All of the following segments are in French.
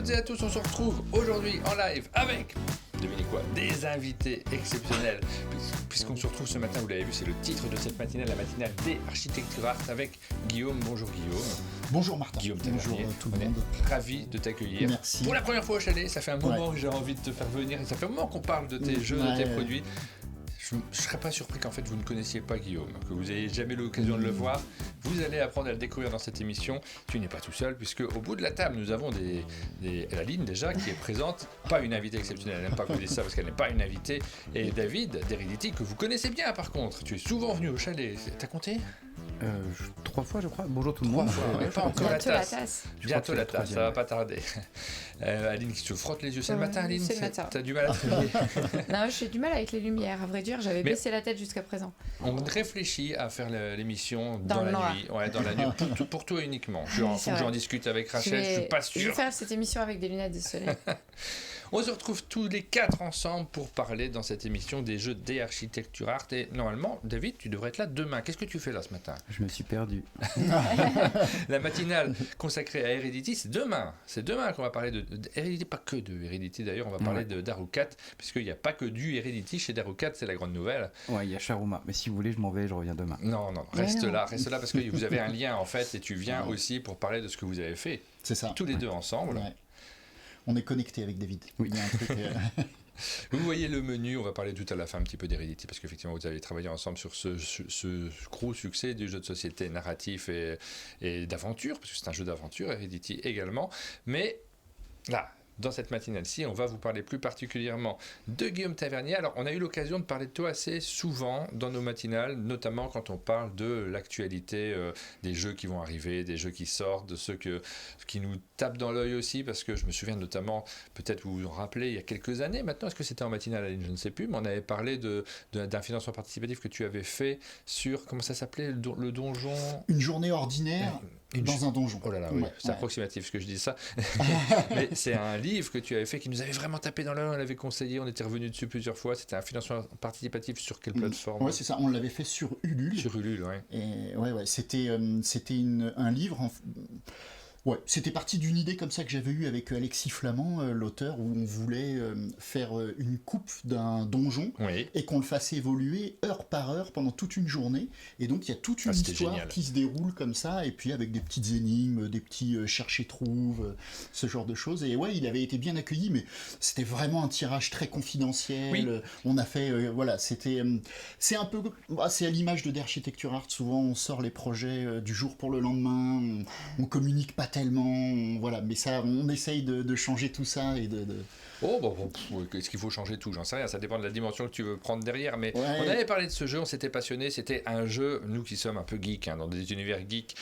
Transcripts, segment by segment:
toutes et à tous, on se retrouve aujourd'hui en live avec, devinez quoi, des invités exceptionnels. Puisqu'on se retrouve ce matin, vous l'avez vu, c'est le titre de cette matinale, la matinale des Architecture Art avec Guillaume. Bonjour Guillaume. Bonjour Martin. Guillaume Bonjour tout le monde. Ravi de t'accueillir. Merci. Pour la première fois au chalet, ça fait un moment que j'ai envie de te faire venir et ça fait un moment qu'on parle de tes jeux, de tes produits. Je ne serais pas surpris qu'en fait vous ne connaissiez pas Guillaume, que vous n'ayez jamais eu l'occasion de le voir. Vous allez apprendre à le découvrir dans cette émission. Tu n'es pas tout seul, puisque au bout de la table, nous avons Aline déjà qui est présente, pas une invitée exceptionnelle, elle n'aime pas que vous dites ça parce qu'elle n'est pas une invitée, et David d'Heredity que vous connaissez bien par contre. Tu es souvent venu au chalet, t'as compté 3 fois je crois. Bonjour tout le monde. 3 fois, mais pas encore la tasse. Bientôt la tasse, ça va pas tarder. Aline qui se frotte les yeux, c'est le matin Aline? C'est le matin. T'as du mal à te réveiller? Non, j'ai du mal avec les lumières, à vrai dire, j'avais baissé la tête jusqu'à présent. On réfléchit à faire l'émission dans la noir. nuit. Ouais, dans la nuit, pour toi uniquement. Il faut que j'en discute avec Rachel, je suis pas sûr. Je vais faire cette émission avec des lunettes de soleil. On se retrouve tous les 4 ensemble pour parler dans cette émission des jeux des Architecture Art. Et normalement, David, tu devrais être là demain. Qu'est-ce que tu fais là ce matin? Je me suis perdu. La matinale consacrée à Heredity, c'est demain. C'est demain qu'on va parler de Heredity, pas que de Heredity d'ailleurs. On va parler de Darukat, puisqu'il n'y a pas que du Heredity chez Darukat, c'est la grande nouvelle. Ouais, il y a Sharuma. Mais si vous voulez, je m'en vais, je reviens demain. Non, reste là parce que vous avez un lien en fait et tu viens aussi pour parler de ce que vous avez fait. C'est ça. Tous les deux ensemble. Ouais. On est connectés avec David. Oui. Il y a un truc. Vous voyez le menu, on va parler tout à la fin un petit peu d'Heredity, parce qu'effectivement vous avez travaillé ensemble sur ce gros succès du jeu de société narratif et d'aventure, parce que c'est un jeu d'aventure, Heredity également. Mais là, dans cette matinale-ci, on va vous parler plus particulièrement de Guillaume Tavernier. Alors, on a eu l'occasion de parler de toi assez souvent dans nos matinales, notamment quand on parle de l'actualité des jeux qui vont arriver, des jeux qui sortent, de ceux qui nous tapent dans l'œil aussi, parce que je me souviens notamment, peut-être vous vous rappelez, il y a quelques années maintenant, est-ce que c'était en matinale, Aline, je ne sais plus, mais on avait parlé d'un financement participatif que tu avais fait sur, comment ça s'appelait, le donjon? Une journée ordinaire dans un donjon. Oh là là, oui, c'est approximatif ce que je dis ça. Mais c'est un livre que tu avais fait qui nous avait vraiment tapé dans l'œil, on l'avait conseillé, on était revenu dessus plusieurs fois. C'était un financement participatif sur quelle plateforme? Ouais, c'est ça, on l'avait fait sur Ulule. Sur Ulule, ouais. Et c'était un livre. Ouais, c'était parti d'une idée comme ça que j'avais eue avec Alexis Flamand, l'auteur, où on voulait faire une coupe d'un donjon et qu'on le fasse évoluer heure par heure pendant toute une journée. Et donc il y a toute une histoire qui se déroule comme ça, et puis avec des petites énigmes, des petits chercher-trouve, ce genre de choses. Et ouais, il avait été bien accueilli, mais c'était vraiment un tirage très confidentiel. Oui. On a fait, c'est un peu, c'est à l'image de d'Architecture Art. Souvent on sort les projets du jour pour le lendemain, on communique pas tellement, voilà, mais ça, on essaye de changer tout ça et de... Oh, est-ce qu'il faut changer tout? J'en sais rien, ça dépend de la dimension que tu veux prendre derrière, mais on avait parlé de ce jeu, on s'était passionné, c'était un jeu, nous qui sommes un peu geeks, dans des univers geeks,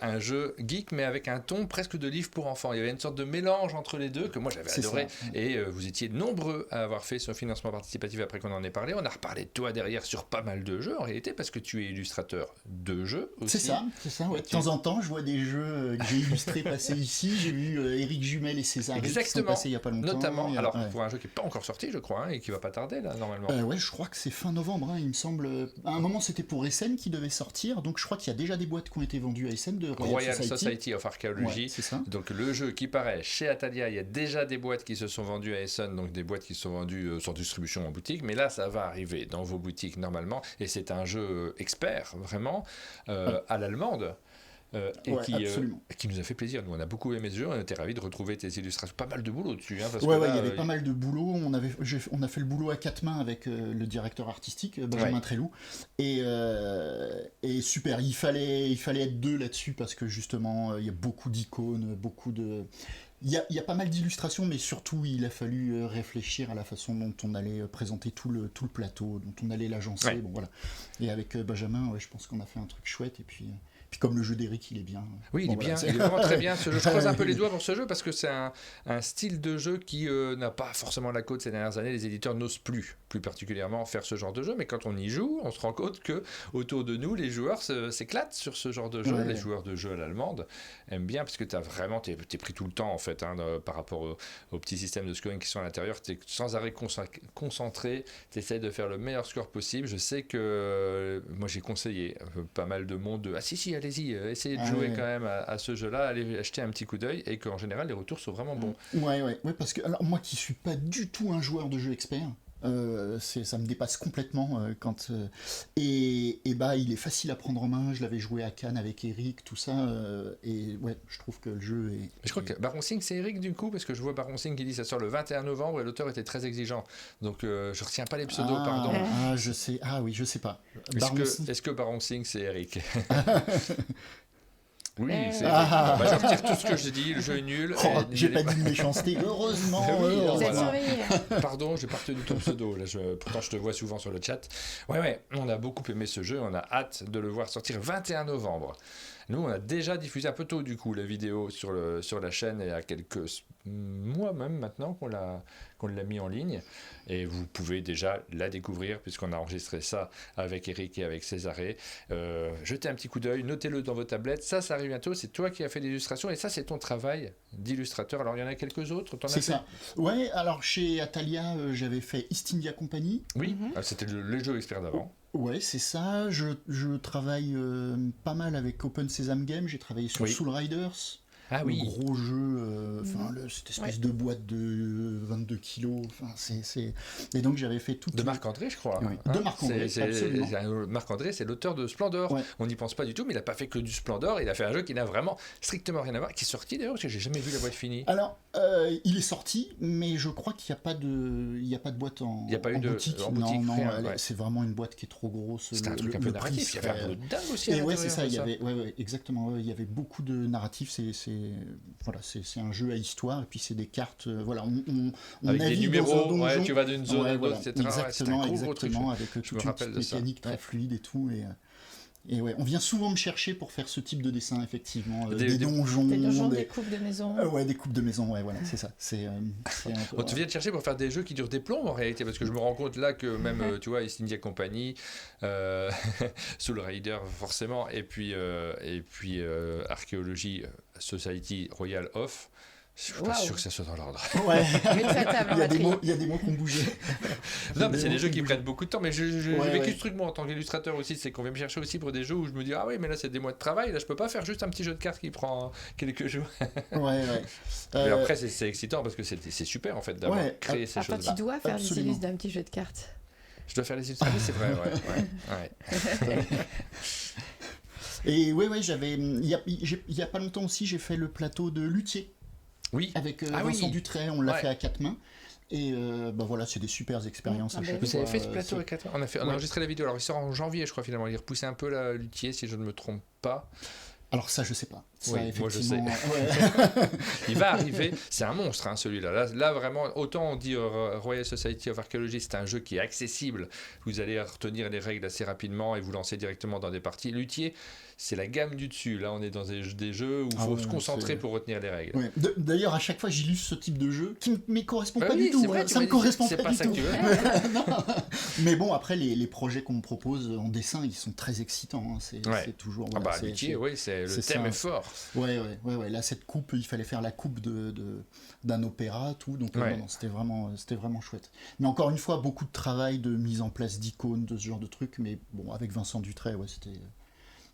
un jeu geek, mais avec un ton presque de livre pour enfants. Il y avait une sorte de mélange entre les deux que moi j'avais adoré, et vous étiez nombreux à avoir fait ce financement participatif après qu'on en ait parlé. On a reparlé de toi derrière sur pas mal de jeux, en réalité, parce que tu es illustrateur de jeux aussi. C'est ça, ouais. De temps en temps, je vois des jeux que j'ai illustrés passer ici, j'ai vu Éric Jumel et César qui sont passés il y a pas longtemps. Notamment. Alors, pour un jeu qui n'est pas encore sorti, je crois, et qui va pas tarder, là, normalement. Ouais, je crois que c'est fin novembre, il me semble. À un moment, c'était pour Essen qui devait sortir, donc je crois qu'il y a déjà des boîtes qui ont été vendues à Essen de Royal Society of Archaeology. Ouais, c'est ça. Donc, le jeu qui paraît chez Atalia, il y a déjà des boîtes qui se sont vendues à Essen, donc des boîtes qui se sont vendues sans distribution en boutique, mais là, ça va arriver dans vos boutiques, normalement, et c'est un jeu expert, vraiment, à l'allemande. Qui nous a fait plaisir. Nous, on a beaucoup aimé ce jeu, on était ravis de retrouver tes illustrations. Pas mal de boulot dessus. Parce que là, il y avait pas mal de boulot. On a fait le boulot à 4 mains avec le directeur artistique, Benjamin Trelou. Et super, il fallait être 2 là-dessus parce que justement, il y a beaucoup d'icônes, beaucoup de... Il y a pas mal d'illustrations, mais surtout, il a fallu réfléchir à la façon dont on allait présenter tout le plateau, dont on allait l'agencer. Ouais. Bon, voilà. Et avec Benjamin, je pense qu'on a fait un truc chouette. Et puis comme le jeu d'Eric, il est bien. Oui, il est bien. Il est vraiment très bien ce jeu. Je creuse un peu les doigts pour ce jeu parce que c'est un style de jeu qui n'a pas forcément la cote ces dernières années. Les éditeurs n'osent plus particulièrement faire ce genre de jeu. Mais quand on y joue, on se rend compte que autour de nous, les joueurs s'éclatent sur ce genre de jeu. Ouais. Les joueurs de jeu à l'allemande aiment bien parce que t'es pris tout le temps en fait par rapport aux petits systèmes de scoring qui sont à l'intérieur. T'es sans arrêt concentré. T'essayes de faire le meilleur score possible. Je sais que moi j'ai conseillé pas mal de monde. Ah si, allez-y, essayez de jouer quand même à ce jeu-là, allez acheter un petit coup d'œil, et qu'en général, les retours sont vraiment bons. Ouais, parce que alors, moi qui suis pas du tout un joueur de jeux expert, ça me dépasse complètement et bah il est facile à prendre en main. Je l'avais joué à Cannes avec Eric, tout ça, et ouais, je trouve que le jeu est. Je crois que Baron Singh, c'est Eric du coup, parce que je vois Baron Singh qui dit ça sort le 21 novembre et l'auteur était très exigeant. Donc je retiens pas les pseudos, pardon. Je sais. Ah oui, je sais pas. Est-ce que Baron Singh c'est Eric? Oui, c'est je retire tout ce que je dis, le jeu est nul. J'ai pas dit de méchanceté, heureusement. Vous êtes surveillés. Pardon, j'ai pas retenu ton pseudo. Là, pourtant, je te vois souvent sur le chat. Ouais, on a beaucoup aimé ce jeu. On a hâte de le voir sortir 21 novembre. Nous, on a déjà diffusé un peu tôt, du coup, la vidéo sur la chaîne, il y a quelques mois même maintenant qu'on l'a mis en ligne. Et vous pouvez déjà la découvrir, puisqu'on a enregistré ça avec Eric et avec Césaré. Jetez un petit coup d'œil, notez-le dans vos tablettes. Ça arrive bientôt. C'est toi qui as fait l'illustration, et ça, c'est ton travail d'illustrateur. Alors, il y en a quelques autres. C'est ça. Ouais, alors chez Atalia, j'avais fait East India Company. Oui, c'était le jeu expert d'avant. Ouais, c'est ça. Je travaille pas mal avec Open Sesame Game. J'ai travaillé sur Soul Riders. Ah oui. Le gros jeu, cette espèce de boîte de 22 kilos. Et donc j'avais fait tout. De Marc-André, je crois. Oui. De Marc-André, absolument. Marc-André, c'est l'auteur de Splendor. Ouais. On n'y pense pas du tout, mais il n'a pas fait que du Splendor. Il a fait un jeu qui n'a vraiment strictement rien à voir, qui est sorti d'ailleurs, parce que j'ai jamais vu la boîte finie. Alors, il est sorti, mais je crois qu'il n'y a pas de boîte en boutique. Il n'y a pas eu boutique. Non, c'est vraiment une boîte qui est trop grosse. C'était un truc un peu narratif. Il y avait un peu de dingue aussi. Et ouais, c'est ça. Il y avait, exactement. Il y avait beaucoup de narratifs. C'est un jeu à histoire, et puis c'est des cartes. On avec des numéros. Dans tu vas d'une zone à l'autre, etc. Exactement, avec toute une petite mécanique très fluide et tout. Et ouais, on vient souvent me chercher pour faire ce type de dessin, effectivement. Des donjons. Des coupes de maison. Des coupes de maison, voilà, c'est ça. On te vient te chercher pour faire des jeux qui durent des plombs, en réalité, parce que je me rends compte là que même, tu vois, East India Company, Soul Rider, forcément, et puis Archéologie Society Royal Off. Je suis pas sûr que ça soit dans l'ordre. Ouais. Il y a des mots qui ont bougé. Non, mais c'est des jeux qui prennent beaucoup de temps. Mais j'ai vécu ce truc, moi, en tant qu'illustrateur aussi. C'est qu'on vient me chercher aussi pour des jeux où je me dis, ah oui, mais là, c'est des mois de travail. Là, je peux pas faire juste un petit jeu de cartes qui prend quelques jours. Ouais. Mais après, c'est excitant parce que c'est super, en fait, d'avoir créé ces choses-là. Tu dois faire des illustres d'un petit jeu de cartes. Je dois faire les illustrations, c'est vrai, ouais. Et j'avais. Il y a pas longtemps aussi, j'ai fait le plateau de Luthier. Oui. Avec Vincent Dutray, on l'a fait à 4 mains. Et voilà, c'est des super expériences. Vous avez fait ce plateau à 4 mains? On a enregistré la vidéo. Alors, il sort en janvier, je crois, finalement. Il repoussait un peu la Luthier, si je ne me trompe pas. Alors ça, je sais pas. Ça, moi je sais. Il va arriver. C'est un monstre, celui-là. Là, vraiment, autant on dit Royal Society of Archaeology, c'est un jeu qui est accessible. Vous allez retenir les règles assez rapidement et vous lancer directement dans des parties. Luthier, c'est la gamme du dessus. Là, on est dans des jeux où il faut se concentrer pour retenir les règles. Ouais. D'ailleurs, à chaque fois, j'illustre ce type de jeu qui ne me correspond pas du tout. Ça me correspond pas du tout. Mais bon, après, les projets qu'on me propose en dessin, ils sont très excitants. C'est toujours. Luthier, le thème est fort. Ouais. Là, cette coupe, il fallait faire la coupe d'un opéra, tout. Donc, c'était vraiment chouette. Mais encore une fois, beaucoup de travail de mise en place d'icônes, de ce genre de trucs. Mais bon, avec Vincent Dutray,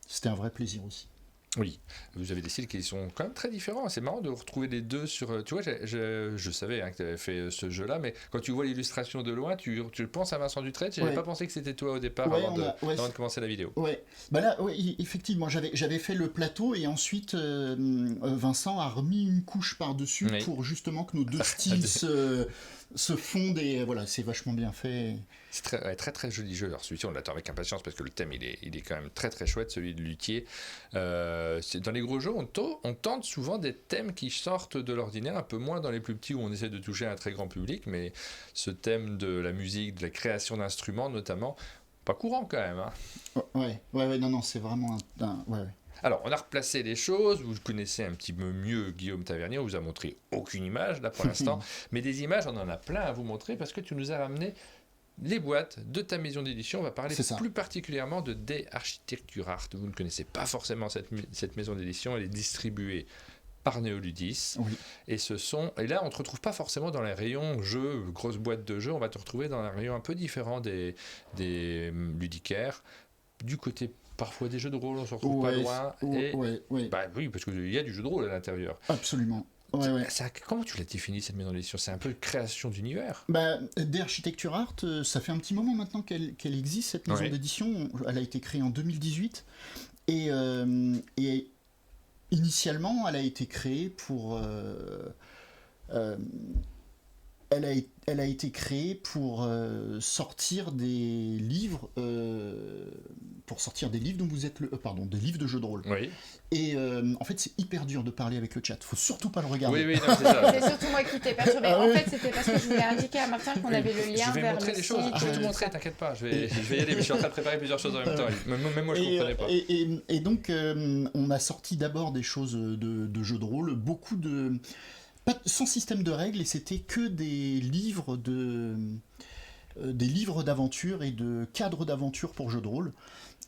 c'était un vrai plaisir aussi. Oui, vous avez des styles qui sont quand même très différents. C'est marrant de retrouver les deux sur. Tu vois, je savais que tu avais fait ce jeu-là, mais quand tu vois l'illustration de loin, tu penses à Vincent Dutray. Tu n'avais pas pensé que c'était toi au départ avant de commencer la vidéo. Ouais. Là, effectivement, j'avais fait le plateau et ensuite Vincent a remis une couche par-dessus pour justement que nos deux styles se fondent et c'est vachement bien fait. C'est très, très très joli jeu. Alors celui-ci on l'attend avec impatience parce que le thème il est quand même très très chouette, celui de Luthier. Dans les gros jeux on tente souvent des thèmes qui sortent de l'ordinaire, un peu moins dans les plus petits où on essaie de toucher un très grand public, mais ce thème de la musique, de la création d'instruments notamment, pas courant quand même. Non, c'est vraiment ouais. Alors, on a replacé les choses, vous connaissez un petit peu mieux Guillaume Tavernier, on vous a montré aucune image là pour l'instant, mais des images on en a plein à vous montrer parce que tu nous as ramené les boîtes de ta maison d'édition. On va parler plus particulièrement de Day Architecture Art. Vous ne connaissez pas forcément cette maison d'édition, elle est distribuée par Néoludis. Oui. Et là, on ne te retrouve pas forcément dans les rayons jeux, grosses boîtes de jeux, on va te retrouver dans un rayon un peu différent des ludicaires. du côté parfois des jeux de rôle, on se retrouve pas loin. Ouais. Bah oui, parce qu'il y a du jeu de rôle à l'intérieur. Absolument. Ouais. Comment tu l'as défini cette maison d'édition? C'est un peu une création d'univers. d'Architecture Art, ça fait un petit moment maintenant qu'elle existe, cette maison d'édition. Elle a été créée en 2018 et initialement, elle a été créée pour elle a été créée pour sortir des livres dont vous êtes des livres de jeux de rôle. Oui. Et en fait, c'est hyper dur de parler avec le chat. Faut surtout pas le regarder. Oui, non, c'est ça. C'est surtout moi qui t'ai perturbé. En fait, c'était parce que je voulais indiquer à Martin qu'on avait le lien je vais vers montrer le les choses. site. Je vais te montrer, t'inquiète pas. Je vais y aller, mais je suis en train de préparer plusieurs choses en même temps. Même moi, je ne comprenais pas. Et donc, on a sorti d'abord des choses de jeux de rôle, beaucoup de... sans système de règles, et c'était que des livres d'aventure et de cadres d'aventure pour jeux de rôle.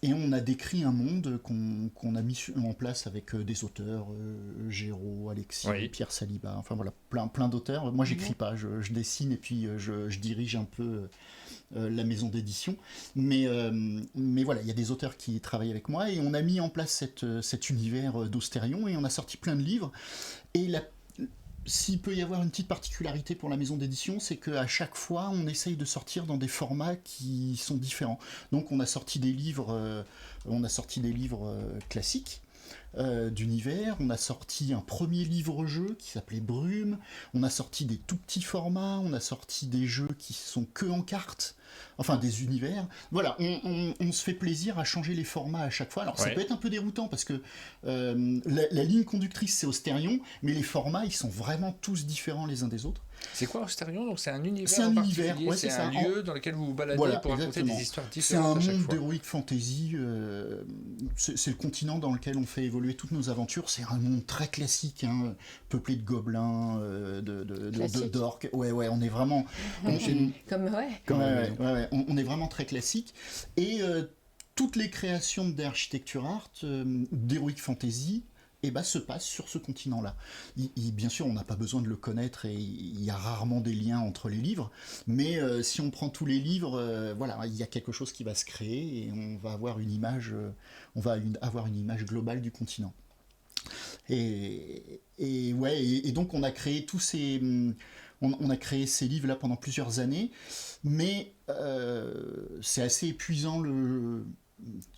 Et on a décrit un monde qu'on a mis en place avec des auteurs, Géraud, Alexis, Pierre Saliba, enfin voilà, plein d'auteurs. Moi, j'écris pas, je dessine et puis je dirige un peu la maison d'édition. Mais voilà, il y a des auteurs qui travaillent avec moi et on a mis en place cet univers d'Austérion et on a sorti plein de livres. Et s'il peut y avoir une petite particularité pour la maison d'édition, c'est qu'à chaque fois, on essaye de sortir dans des formats qui sont différents. Donc, on a sorti des livres, classiques d'univers. On a sorti un premier livre-jeu qui s'appelait Brume. On a sorti des tout petits formats. On a sorti des jeux qui sont que en cartes. Enfin, des univers. Voilà, on se fait plaisir à changer les formats à chaque fois. Alors, ça peut être un peu déroutant parce que la ligne conductrice, c'est Austérion, mais les formats, ils sont vraiment tous différents les uns des autres. C'est quoi Austérion? Donc, c'est un univers c'est un univers, c'est un lieu dans lequel vous vous baladez pour raconter des histoires différentes. C'est un monde d'heroic fantasy. C'est le continent dans lequel on fait évoluer toutes nos aventures. C'est un monde très classique, peuplé de gobelins, d'orques. Ouais, on est vraiment... On est vraiment très classique. Et toutes les créations d'Architecture Art, d'Heroic Fantasy, se passent sur ce continent-là. Bien sûr, on n'a pas besoin de le connaître et il y a rarement des liens entre les livres, mais si on prend tous les livres, il y a quelque chose qui va se créer et on va avoir une image, une image globale du continent. Et donc on a créé tous ces... On a créé ces livres-là pendant plusieurs années, mais c'est assez épuisant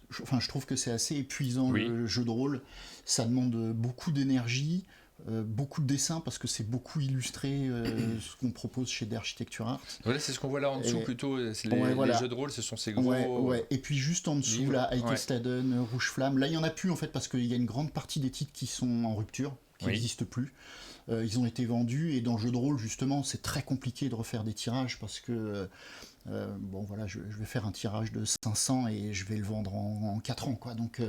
je trouve que c'est assez épuisant le jeu de rôle. Ça demande beaucoup d'énergie, beaucoup de dessins parce que c'est beaucoup illustré ce qu'on propose chez d'Architecture Art. Voilà, c'est ce qu'on voit là en dessous plutôt. Les jeux de rôle, ce sont ces gros. Et puis juste en dessous, là, Eitelstaden, Rouge Flamme. Là, il n'y en a plus en fait parce qu'il y a une grande partie des titres qui sont en rupture, qui n'existent plus. Ils ont été vendus et dans le jeu de rôle, justement, c'est très compliqué de refaire des tirages parce que. Je vais faire un tirage de 500 et je vais le vendre en 4 ans, quoi. Donc,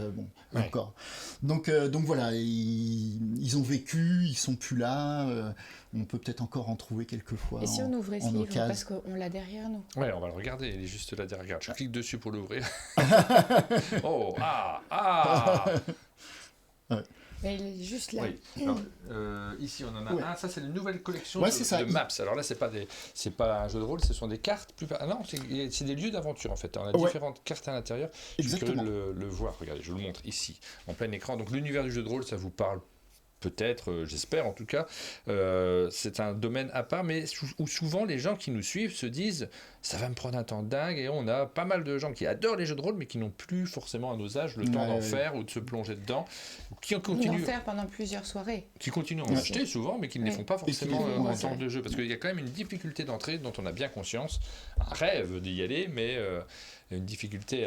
encore. Donc voilà, ils ont vécu, ils sont plus là. On peut peut-être encore en trouver quelques fois. Et si on ouvrait ce livre, parce qu'on l'a derrière nous. Ouais, on va le regarder, il est juste là derrière. Regarde, je clique dessus pour l'ouvrir. Mais il est juste là. Oui. Alors, ici, on en a un. Ça, c'est une nouvelle collection de maps. Alors là, c'est pas un jeu de rôle, ce sont des cartes. Non, c'est des lieux d'aventure, en fait. On a différentes cartes à l'intérieur. Je suis curieux de le voir. Regardez, je vous le montre ici, en plein écran. Donc, l'univers du jeu de rôle, ça vous parle peut-être, j'espère en tout cas. C'est un domaine à part, mais où souvent les gens qui nous suivent se disent ça va me prendre un temps dingue, et on a pas mal de gens qui adorent les jeux de rôle mais qui n'ont plus forcément à nos âges le temps d'en faire ou de se plonger dedans, qui continuent d'en faire pendant plusieurs soirées, qui continuent à en acheter souvent mais qui ne les font pas forcément en temps de jeu, parce qu'il y a quand même une difficulté d'entrée dont on a bien conscience, un rêve d'y aller, mais une difficulté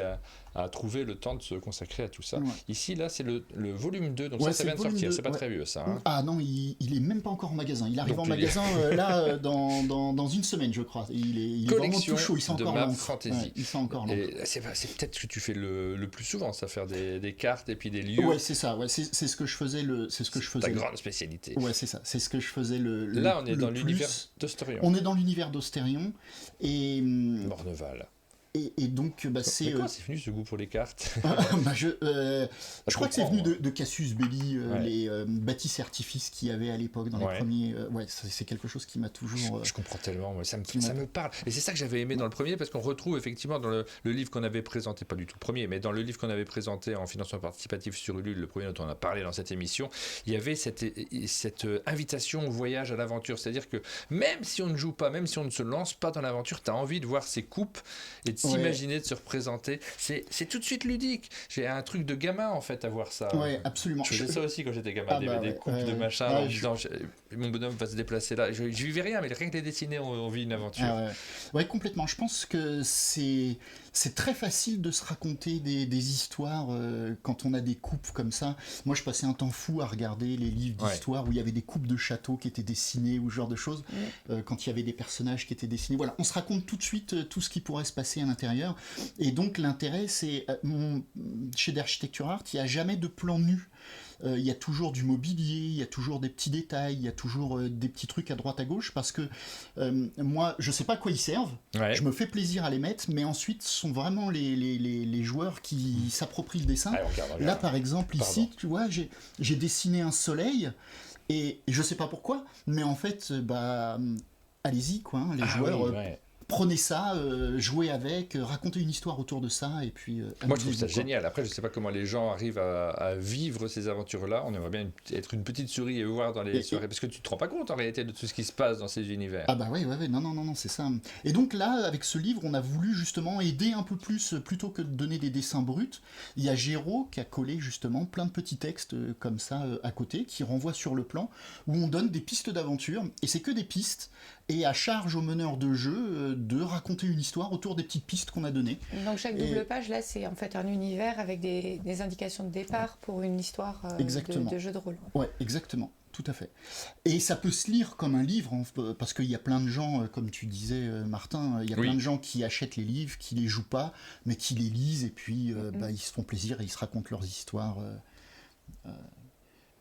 à trouver le temps de se consacrer à tout ça. Ici, là, c'est le volume 2, donc ça vient de sortir, c'est pas très vieux ça. Ah non, il est même pas encore en magasin, il arrive en magasin là dans une semaine, je crois. Il est vraiment tout chaud, il sent encore l'encre. Fantasy. Il sent encore l'encre. C'est peut-être ce que tu fais le plus souvent, ça, faire des cartes et puis des lieux. Ouais, c'est ça, c'est ce que je faisais. Ta grande spécialité. Ouais, c'est ça, c'est ce que je faisais Là, on est dans l'univers d'Austérion. On est dans l'univers d'Austérion et... Morneval. Et donc, c'est. Comment c'est venu ce goût pour les cartes? Je crois que c'est venu de Cassius Belli, Ouais. les bâtisses et artifices qu'il y avait à l'époque dans les Ouais. premiers. C'est quelque chose qui m'a toujours. Je comprends tellement, moi, ça qui m'a- me parle. Et c'est ça que j'avais aimé dans le premier, parce qu'on retrouve effectivement dans le livre qu'on avait présenté, pas du tout le premier, mais dans le livre qu'on avait présenté en financement participatif sur Ulule, le premier dont on a parlé dans cette émission, il y avait cette invitation au voyage, à l'aventure. C'est-à-dire que même si on ne joue pas, même si on ne se lance pas dans l'aventure, tu as envie de voir ces coupes et de s'imaginer, de se représenter. C'est tout de suite ludique. J'ai un truc de gamin en fait à voir ça. Ouais, absolument. Je faisais ça aussi quand j'étais gamin, Ah des, bah des ouais, coupes de ouais. machin, Ah, en me disant mon bonhomme va se déplacer là. Je vivais rien, mais rien que les dessiner, on vit une aventure. Ah ouais. Ouais, complètement. Je pense que c'est très facile de se raconter des histoires quand on a des coupes comme ça. Moi, je passais un temps fou à regarder les livres d'histoire où il y avait des coupes de châteaux qui étaient dessinées ou ce genre de choses. Quand il y avait des personnages qui étaient dessinés. Voilà, on se raconte tout de suite tout ce qui pourrait se passer à l'intérieur. Et donc, l'intérêt, c'est chez d'Architecture Art, il n'y a jamais de plan nu. Il y a toujours du mobilier, il y a toujours des petits détails, il y a toujours des petits trucs à droite à gauche, parce que moi, je sais pas à quoi ils servent, je me fais plaisir à les mettre, mais ensuite, ce sont vraiment les joueurs qui s'approprient le dessin. Allez, regarde. Là, par exemple, ici, tu vois, j'ai dessiné un soleil, et je sais pas pourquoi, mais en fait, allez-y, quoi, hein, les joueurs... Prenez ça, jouez avec, racontez une histoire autour de ça, et puis... Moi, je trouve ça génial. Après, je sais pas comment les gens arrivent à vivre ces aventures-là. On aimerait bien être une petite souris et voir dans les soirées, parce que tu te rends pas compte, en réalité, de tout ce qui se passe dans ces univers. Ah bah ouais, non, c'est ça. Et donc là, avec ce livre, on a voulu justement aider un peu plus, plutôt que de donner des dessins bruts. Il y a Géraud qui a collé justement plein de petits textes comme ça à côté, qui renvoient sur le plan, où on donne des pistes d'aventure, et c'est que des pistes, et à charge au meneur de jeu de raconter une histoire autour des petites pistes qu'on a données. Donc chaque double page, là, c'est en fait un univers avec des indications de départ pour une histoire de jeu de rôle. Ouais, exactement. Tout à fait. Et ça peut se lire comme un livre, parce qu'il y a plein de gens, comme tu disais, Martin, il y a plein de gens qui achètent les livres, qui les jouent pas, mais qui les lisent, et puis ils se font plaisir et ils se racontent leurs histoires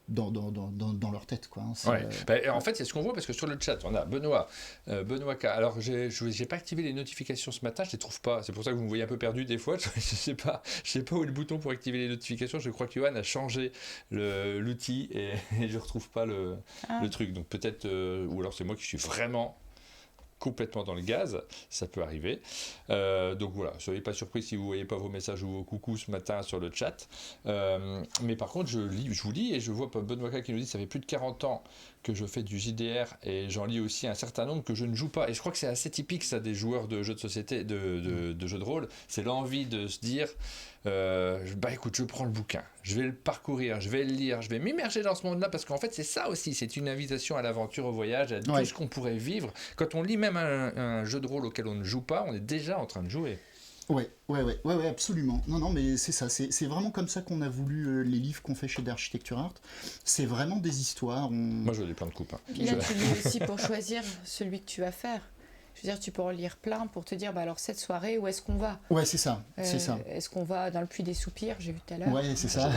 dans leur tête, quoi. En fait, c'est ce qu'on voit, parce que sur le chat, on a Benoît K. Alors, j'ai pas activé les notifications ce matin, je les trouve pas. C'est pour ça que vous me voyez un peu perdu des fois. Je sais pas où est le bouton pour activer les notifications. Je crois que Johan a changé l'outil et je retrouve pas le truc. Donc peut-être, ou alors c'est moi qui suis vraiment complètement dans le gaz, ça peut arriver. Donc voilà, soyez pas surpris si vous voyez pas vos messages ou vos coucous ce matin sur le chat. Mais par contre, je vous lis et je vois Benoît K qui nous dit ça fait plus de 40 ans que je fais du JDR et j'en lis aussi un certain nombre que je ne joue pas. Et je crois que c'est assez typique ça des joueurs de jeux de société, de jeux de rôle. C'est l'envie de se dire écoute, je prends le bouquin, je vais le parcourir, je vais le lire, je vais m'immerger dans ce monde-là, parce qu'en fait c'est ça aussi, c'est une invitation à l'aventure, au voyage, à tout ce qu'on pourrait vivre. Quand on lit même un jeu de rôle auquel on ne joue pas, on est déjà en train de jouer. Ouais, absolument. Non, mais c'est ça, c'est vraiment comme ça qu'on a voulu les livres qu'on fait chez d'Architecture Art. C'est vraiment des histoires. Moi, je lis plein de coupes. Puis là, tu lis aussi pour choisir celui que tu vas faire. Je veux dire, tu peux en lire plein pour te dire, alors cette soirée, où est-ce qu'on va ? Ouais, c'est ça, Est-ce qu'on va dans le Puy des Soupirs, j'ai vu tout à l'heure. Ouais, c'est ça.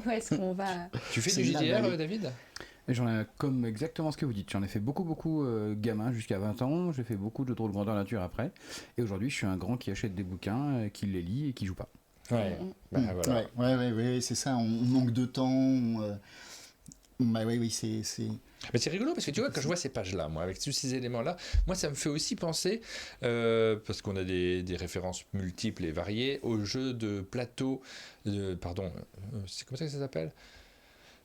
Où est-ce qu'on va ? Tu fais du JDR, David ? J'en ai comme exactement ce que vous dites. J'en ai fait beaucoup gamin jusqu'à 20 ans. J'ai fait beaucoup de jeux de rôle grandeur nature après. Et aujourd'hui, je suis un grand qui achète des bouquins, qui les lit et qui joue pas. Ouais. Voilà. Ouais, c'est ça. On manque de temps. C'est. Mais c'est rigolo parce que tu vois, quand je vois ces pages-là, moi, avec tous ces éléments-là, moi, ça me fait aussi penser, parce qu'on a des références multiples et variées, aux jeux de plateau, c'est comme ça que ça s'appelle ?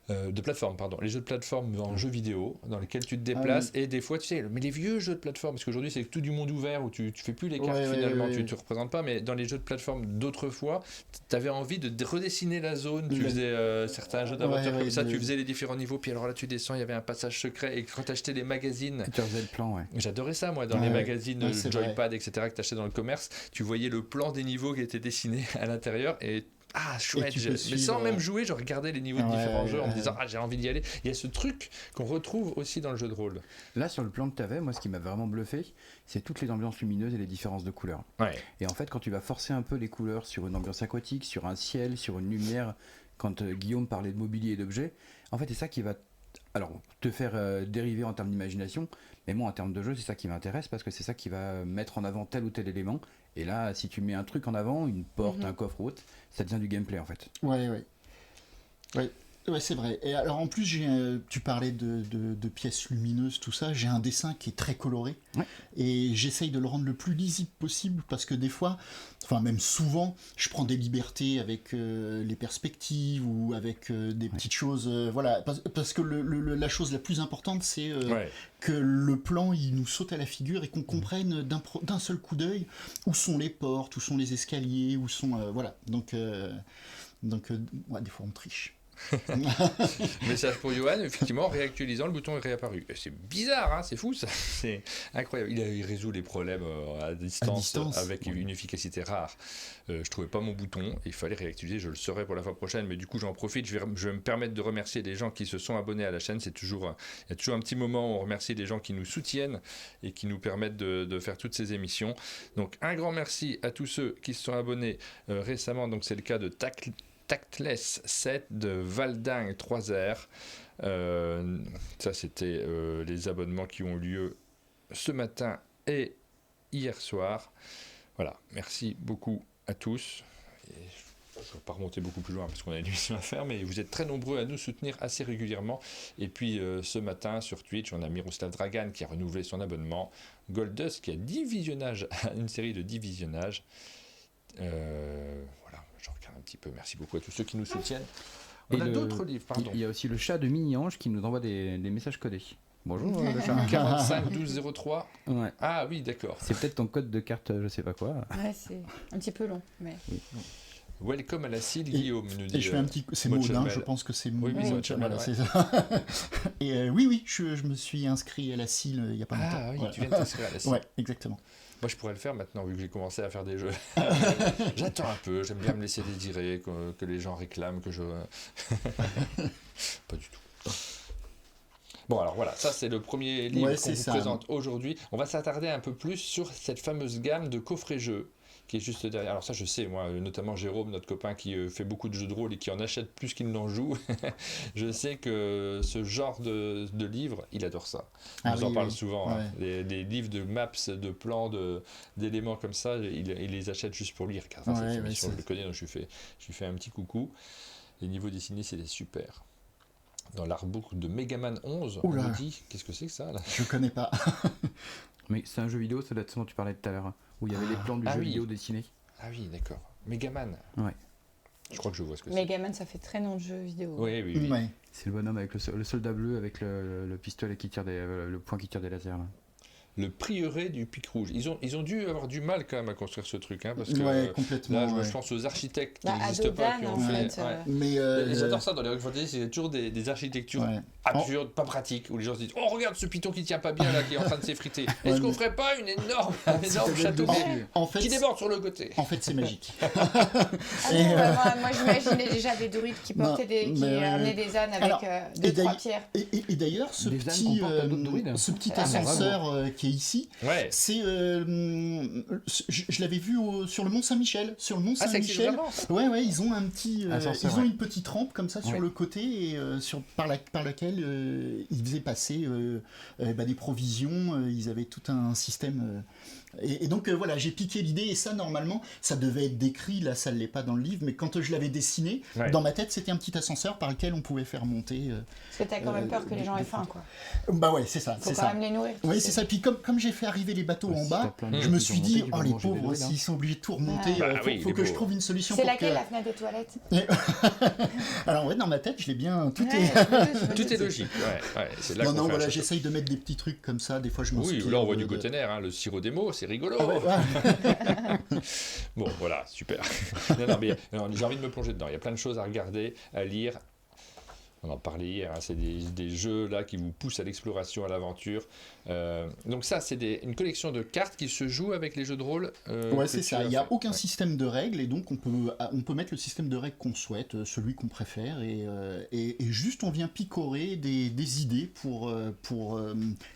De plateforme, les jeux de plateforme en jeux vidéo dans lesquels tu te déplaces et des fois tu sais, mais les vieux jeux de plateforme, parce qu'aujourd'hui c'est tout du monde ouvert où tu fais plus les cartes finalement, tu représentes pas, mais dans les jeux de plateforme d'autrefois tu avais envie de redessiner la zone, tu faisais certains jeux d'aventure comme ça, tu faisais les différents niveaux, puis alors là tu descends, il y avait un passage secret, et quand tu achetais les magazines, tu faisais le plan, j'adorais ça moi, dans les magazines Joypad etc que tu achetais dans le commerce, tu voyais le plan des niveaux qui étaient dessinés à l'intérieur et chouette, mais sans même jouer, je regardais les niveaux de différents jeux en me disant j'ai envie d'y aller. Il y a ce truc qu'on retrouve aussi dans le jeu de rôle. Là, sur le plan que tu avais, moi ce qui m'a vraiment bluffé, c'est toutes les ambiances lumineuses et les différences de couleurs. Et en fait, quand tu vas forcer un peu les couleurs sur une ambiance aquatique, sur un ciel, sur une lumière, quand Guillaume parlait de mobilier et d'objets, en fait c'est ça qui va alors, te faire dériver en termes d'imagination, mais moi en termes de jeu, c'est ça qui m'intéresse parce que c'est ça qui va mettre en avant tel ou tel élément. Et là, si tu mets un truc en avant, une porte, un coffre ou autre, ça devient du gameplay en fait. Ouais, c'est vrai. Et alors en plus, tu parlais de pièces lumineuses, tout ça. J'ai un dessin qui est très coloré. Ouais. Et j'essaye de le rendre le plus lisible possible parce que des fois, enfin même souvent, je prends des libertés avec les perspectives ou avec des petites choses. Voilà, parce que la chose la plus importante, c'est que le plan, il nous saute à la figure et qu'on comprenne d'un seul coup d'œil où sont les portes, où sont les escaliers, où sont... voilà. Donc, ouais, des fois, on triche. Message pour Johan, effectivement, en réactualisant, le bouton est réapparu. Et c'est bizarre, hein, c'est fou ça, c'est incroyable. Il résout les problèmes à distance avec une efficacité rare. Je trouvais pas mon bouton, il fallait réactualiser, je le saurai pour la fois prochaine, mais du coup j'en profite, je vais me permettre de remercier les gens qui se sont abonnés à la chaîne. Il y a toujours un petit moment où on remercie les gens qui nous soutiennent et qui nous permettent de faire toutes ces émissions. Donc un grand merci à tous ceux qui se sont abonnés récemment, donc c'est le cas de Tactless 7 de Valdingue 3R. Ça, c'était les abonnements qui ont lieu ce matin et hier soir. Voilà, merci beaucoup à tous. Et je ne vais pas remonter beaucoup plus loin parce qu'on a une émission à faire, mais vous êtes très nombreux à nous soutenir assez régulièrement. Et puis ce matin sur Twitch, on a Miroslav Dragan qui a renouvelé son abonnement, Goldust qui a 10 visionnages, une série de 10 visionnages. Voilà, je regarde un petit peu. Merci beaucoup à tous ceux qui nous soutiennent. On a d'autres livres, pardon. Il y a aussi le chat de Mini-Ange qui nous envoie des messages codés. Bonjour le chat. 45 12 03. Ouais. Ah oui, d'accord. C'est peut-être ton code de carte, je sais pas quoi. Ouais, c'est un petit peu long, mais... Oui. Welcome à la CIL, Guillaume nous dit. Et je fais un petit... C'est Maud, hein, je pense que c'est Maud. Oui, c'est voilà, c'est ça. Et oui, je me suis inscrit à la CIL il n'y a pas longtemps. Ah oui, voilà. tu viens de t'inscrire à la CIL. Ouais, exactement. Moi, je pourrais le faire maintenant, vu que j'ai commencé à faire des jeux. J'attends un peu, j'aime bien me laisser désirer, que les gens réclament, que je... Pas du tout. Bon, alors voilà, ça c'est le premier livre qu'on vous présente aujourd'hui. On va s'attarder un peu plus sur cette fameuse gamme de coffrets jeux qui est juste derrière. Alors ça, je sais, moi, notamment Jérôme, notre copain qui fait beaucoup de jeux de rôle et qui en achète plus qu'il n'en joue, je sais que ce genre de livre, il adore ça. On en parle souvent. Ouais. Hein. Les livres de maps, de plans, d'éléments comme ça, il les achète juste pour lire. Car cette émission, je le connais, donc je lui fais un petit coucou. Les niveaux dessinés, c'est super. Dans l'artbook de Megaman 11, on nous dit, qu'est-ce que c'est que ça là ? Je connais pas. Mais c'est un jeu vidéo, ça date de ce dont tu parlais tout à l'heure, où il y avait les plans du jeu vidéo dessinés. Ah oui, d'accord. Megaman. Ouais. Je crois que je vois ce que c'est. Megaman, ça fait très nom de jeu vidéo. Oui. Ouais. C'est le bonhomme avec le soldat bleu avec le pistolet qui tire le point qui tire des lasers. Là. Le prieuré du Pic Rouge. Ils ont dû avoir du mal quand même à construire ce truc, hein, parce que complètement, là, je pense aux architectes qui n'existent pas, qui ont fait. Mais j'adore ça dans les Rock Fantasy, c'est toujours des architectures absurdes, pas pratiques, où les gens se disent oh regarde ce piton qui tient pas bien là, qui est en train de s'effriter. Est-ce qu'on ferait pas un énorme château qui déborde sur le côté? En fait, c'est magique. Moi, j'imaginais déjà des druides qui portaient qui amenaient des ânes avec 2-3 pierres. Et d'ailleurs, ce petit ascenseur qui est ici, c'est je l'avais vu sur le Mont Saint-Michel. Sur le Mont Saint-Michel, ils ont un petit, ils ont une petite rampe comme ça sur le côté et par laquelle ils faisaient passer des provisions. Ils avaient tout un système. Et donc voilà, j'ai piqué l'idée et ça normalement ça devait être décrit, là ça ne l'est pas dans le livre, mais quand je l'avais dessiné, dans ma tête c'était un petit ascenseur par lequel on pouvait faire monter. Parce que t'as quand même peur que les gens aient faim quoi. Bah ouais, c'est ça. Faut quand même les nourrir. Oui, c'est ça. Puis comme j'ai fait arriver les bateaux en bas, je me suis dit, les pauvres, s'ils sont obligés de tout remonter, faut que je trouve une solution. C'est laquelle la fenêtre des toilettes? Alors dans ma tête, je l'ai bien. Tout est logique. C'est là qu'on non, voilà, j'essaye de mettre des petits trucs comme ça. Des fois, je m'inspire. Oui, là on voit du Gotener, le sirop des mots, c'est rigolo. Bon, voilà, super. Mais j'ai envie de me plonger dedans. Il y a plein de choses à regarder, à lire. On en parlait hier, c'est des jeux là qui vous poussent à l'exploration, à l'aventure. Donc ça, c'est une collection de cartes qui se jouent avec les jeux de rôle. C'est ça. Il n'y a aucun système de règles et donc on peut mettre le système de règles qu'on souhaite, celui qu'on préfère et juste on vient picorer des idées pour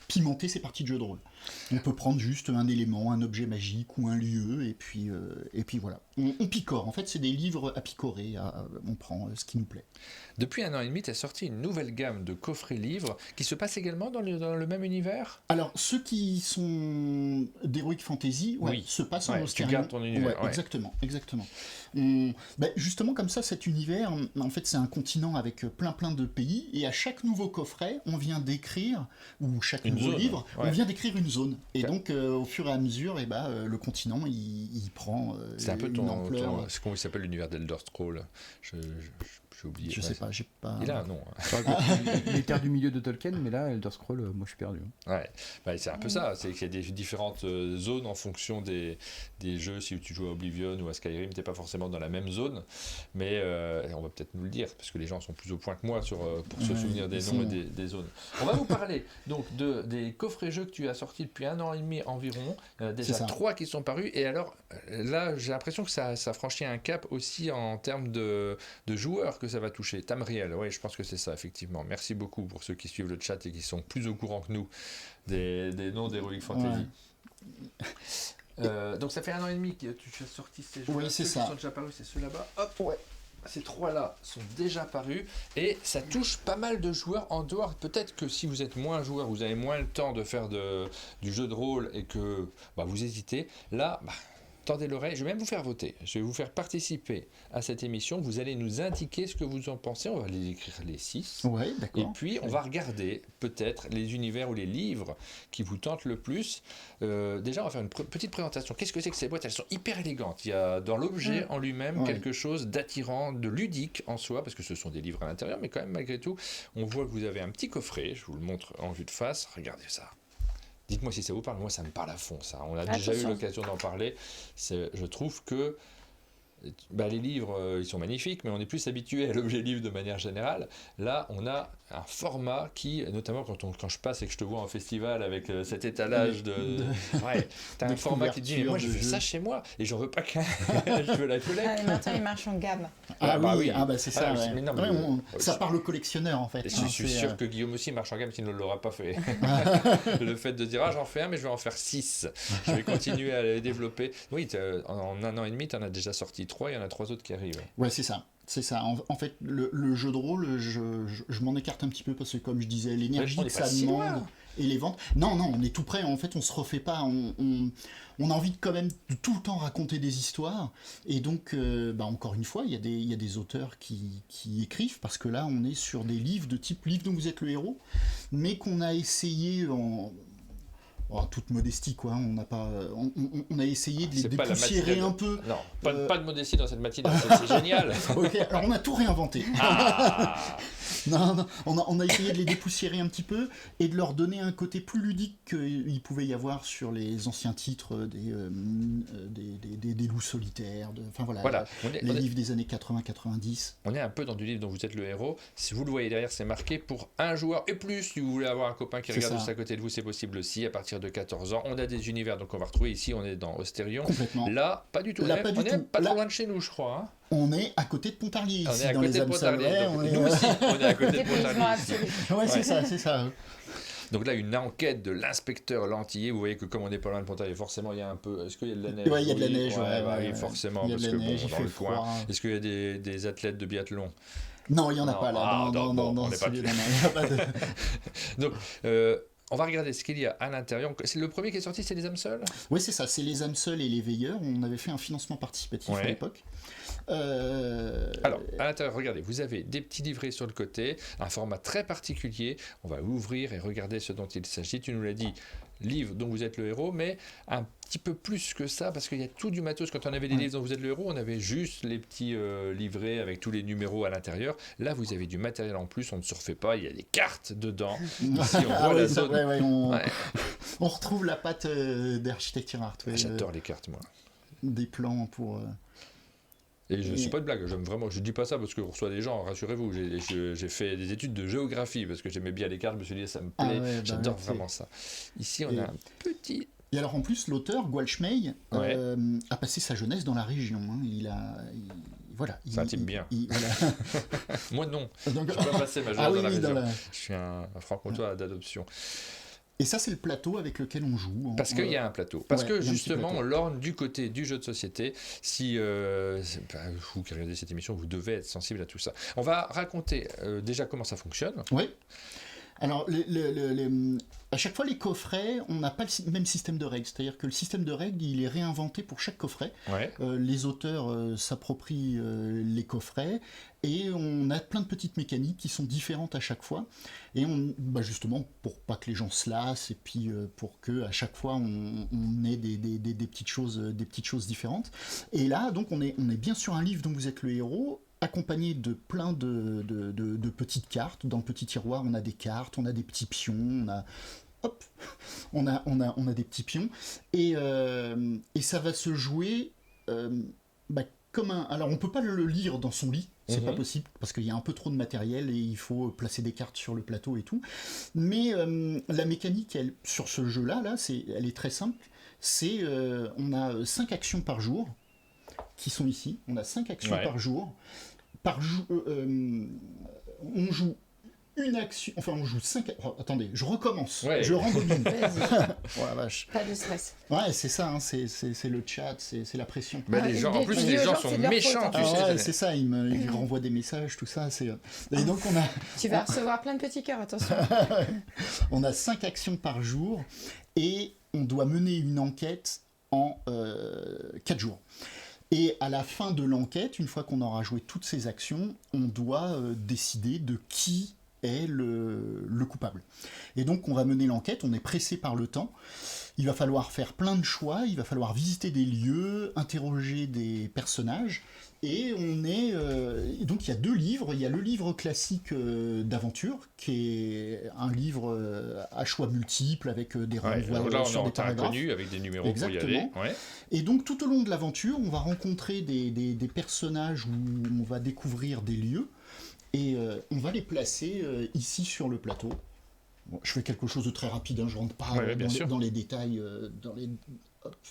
pimenter ces parties de jeux de rôle. On peut prendre juste un élément, un objet magique ou un lieu, et puis voilà. On picore. En fait, c'est des livres à picorer. On prend ce qui nous plaît. Depuis 1 an et demi, tu as sorti une nouvelle gamme de coffrets livres qui se passe également dans le même univers. Alors, ceux qui sont d'Heroic Fantasy Oui. se passent en Ouais, tu Ostarion. gardes ton univers, ouais. Exactement. Justement, comme ça, cet univers, en fait, c'est un continent avec plein de pays, et à chaque nouveau coffret, on vient décrire, ou chaque Une nouveau zone, livre, ouais. on vient décrire une zone. Et Ok. donc, au fur et à mesure, le continent, il prend C'est un peu une ampleur. ce qu'on s'appelle l'univers d'Elder Scrolls. J'ai oublié. Je sais pas, j'ai pas... Il a un nom. Les terres du milieu de Tolkien, mais là, Elder Scrolls, moi je suis perdu. Ouais, c'est un peu ça, c'est qu'il y a des différentes zones en fonction des jeux. Si tu joues à Oblivion ou à Skyrim, t'es pas forcément dans la même zone, mais on va peut-être nous le dire, parce que les gens sont plus au point que moi pour se souvenir des noms et des zones. On va vous parler donc des coffrets jeux que tu as sortis depuis 1 an et demi environ. Déjà 3 qui sont parus, et alors là j'ai l'impression que ça franchit un cap aussi en termes de joueurs que ça va toucher. Tamriel, oui, je pense que c'est ça, effectivement. Merci beaucoup pour ceux qui suivent le chat et qui sont plus au courant que nous des noms d'Heroic Fantasy. Donc ça fait 1 an et demi que tu as sorti ces jeux. Oui, c'est ceux ça. qui sont déjà parus, c'est ceux là-bas. Hop, ces 3-là sont déjà parus et ça touche pas mal de joueurs en dehors. Peut-être que si vous êtes moins joueur, vous avez moins le temps de faire du jeu de rôle et que vous hésitez, là... tendez l'oreille, je vais même vous faire voter. Je vais vous faire participer à cette émission. Vous allez nous indiquer ce que vous en pensez. On va les écrire les 6. Ouais, d'accord. Et puis, on va regarder peut-être les univers ou les livres qui vous tentent le plus. Déjà, on va faire une petite présentation. Qu'est-ce que c'est que ces boîtes? Elles sont hyper élégantes. Il y a dans l'objet en lui-même quelque chose d'attirant, de ludique en soi, parce que ce sont des livres à l'intérieur, mais quand même, malgré tout, on voit que vous avez un petit coffret. Je vous le montre en vue de face. Regardez ça. Dites-moi si ça vous parle, moi ça me parle à fond ça. On a déjà eu l'occasion d'en parler. Je trouve que les livres, ils sont magnifiques, mais on est plus habitué à l'objet livre de manière générale. Là, on a un format qui, notamment quand je passe et que je te vois en festival avec cet étalage t'as un format qui te dit, mais moi je veux ça chez moi et j'en veux pas qu'un, je veux la collecte. Et maintenant, il marche en gamme. C'est ça. Ça parle au collectionneur en fait. Et je suis sûr que Guillaume aussi marche en gamme s'il ne l'aura pas fait. Le fait de dire, j'en fais un, mais je vais en faire 6. Je vais continuer à les développer. Oui, en 1 an et demi, tu en as déjà sorti 3, il y en a 3 autres qui arrivent. Ouais, c'est ça. C'est ça. En fait, le jeu de rôle, je m'en écarte un petit peu parce que, comme je disais, l'énergie que ça demande et les ventes. Non, on est tout prêt. En fait, on se refait pas. On a envie de quand même de tout le temps raconter des histoires. Et donc, encore une fois, il y a des auteurs qui écrivent parce que là, on est sur des livres de type livre dont vous êtes le héros, mais qu'on a essayé en toute modestie, quoi. On a essayé de les dépoussiérer un peu. Non, pas de modestie dans cette matinale, c'est génial. Ok, alors on a tout réinventé. Non, on a essayé de les dépoussiérer un petit peu et de leur donner un côté plus ludique qu'il pouvait y avoir sur les anciens titres des loups solitaires, les livres des années 80-90. On est un peu dans du livre dont vous êtes le héros. Si vous le voyez derrière, c'est marqué pour un joueur et plus. Si vous voulez avoir un copain qui regarde juste à côté de vous, c'est possible aussi. À partir de 14 ans, on a des univers, donc on va retrouver ici, on est dans Ostarion. Complètement. Là, pas du tout. Là, on est pas trop loin de chez nous, je crois. Hein. On est à côté de Pontarlier. On est à côté de Pontarlier. Nous aussi, on est à côté de Pontarlier. Ouais, c'est ça. Donc là, une enquête de l'inspecteur Lantiller. Vous voyez que comme on n'est pas loin de Pontarlier, forcément, il y a un peu... Est-ce qu'il y a de la neige? Ouais, il y a de la neige. Oui, forcément, parce que dans le coin... Est-ce qu'il y a des athlètes de biathlon? Non, il n'y en a pas là. On n'est pas plus. Donc... on va regarder ce qu'il y a à l'intérieur. C'est le premier qui est sorti, c'est les âmes seules? Oui, c'est ça, c'est les âmes seules et les veilleurs. On avait fait un financement participatif à l'époque. Alors, à l'intérieur, regardez, vous avez des petits livrets sur le côté, un format très particulier. On va ouvrir et regarder ce dont il s'agit. Tu nous l'as dit, livre dont vous êtes le héros, mais un petit peu plus que ça, parce qu'il y a tout du matos. Quand on avait des livres dont vous êtes le héros, on avait juste les petits livrets avec tous les numéros à l'intérieur. Là, vous avez du matériel en plus, on ne se refait pas, il y a des cartes dedans. Ici, on voit la zone. On retrouve la patte d'Architecture Art. J'adore les cartes, moi. Des plans pour... Et je ne suis pas de blague, je dis pas ça parce que je reçois des gens, rassurez-vous, j'ai fait des études de géographie parce que j'aimais bien les cartes, je me suis dit ça me plaît, j'adore vraiment ça. Ici on a un petit... Et alors en plus l'auteur, Gwalchmey, a passé sa jeunesse dans la région, C'est un type bien. Voilà. Moi non, je n'ai pas passé ma jeunesse dans la région. Je suis un franc-comtois d'adoption. Et ça, c'est le plateau avec lequel on joue. Parce qu'il y a un plateau. Parce ouais, que il y a un petit justement, plateau. on lorgne du côté du jeu de société. Si vous qui regardez cette émission, vous devez être sensible à tout ça. On va raconter déjà comment ça fonctionne. Oui. Alors, à chaque fois, les coffrets, on n'a pas le même système de règles. C'est-à-dire que le système de règles, il est réinventé pour chaque coffret. Ouais. Les auteurs s'approprient les coffrets et on a plein de petites mécaniques qui sont différentes à chaque fois. Et justement, pour pas que les gens se lassent et puis pour que à chaque fois on ait des petites choses différentes. Et là, donc, on est bien sur un livre dont vous êtes le héros, accompagné de plein de petites cartes. Dans le petit tiroir, on a des cartes, on a des petits pions, on a des petits pions. Et ça va se jouer comme un... Alors, on peut pas le lire dans son lit, c'est pas possible, parce qu'il y a un peu trop de matériel et il faut placer des cartes sur le plateau et tout. Mais la mécanique, sur ce jeu-là, elle est très simple. On a 5 actions par jour, qui sont ici. On a 5 actions par jour. On joue une action... Enfin, on joue 5... Oh, attendez, je recommence. Ouais. Je rembobine. Vas-y, Oh la vache. pas de stress. Ouais, c'est ça, hein, c'est le chat, c'est la pression. Bah, les gens, en plus, les gens sont méchants, tu Ah sais. ouais, c'est ça, ils renvoient des messages, tout ça. Et donc, Tu vas recevoir plein de petits cœurs, attention. on a 5 actions par jour et on doit mener une enquête en 4 jours. Et à la fin de l'enquête, une fois qu'on aura joué toutes ces actions, on doit décider de qui est le coupable. Et donc on va mener l'enquête, on est pressé par le temps, il va falloir faire plein de choix, il va falloir visiter des lieux, interroger des personnages, et donc il y a 2 livres, il y a le livre classique d'aventure, qui est un livre à choix multiples, avec des renvois là, on est sur en des temps paragraphes. inconnu, avec des numéros Exactement. pour y aller. Ouais. Et donc tout au long de l'aventure, on va rencontrer des personnages où on va découvrir des lieux, et on va les placer ici sur le plateau. Bon, je fais quelque chose de très rapide, hein, je rentre pas dans les détails.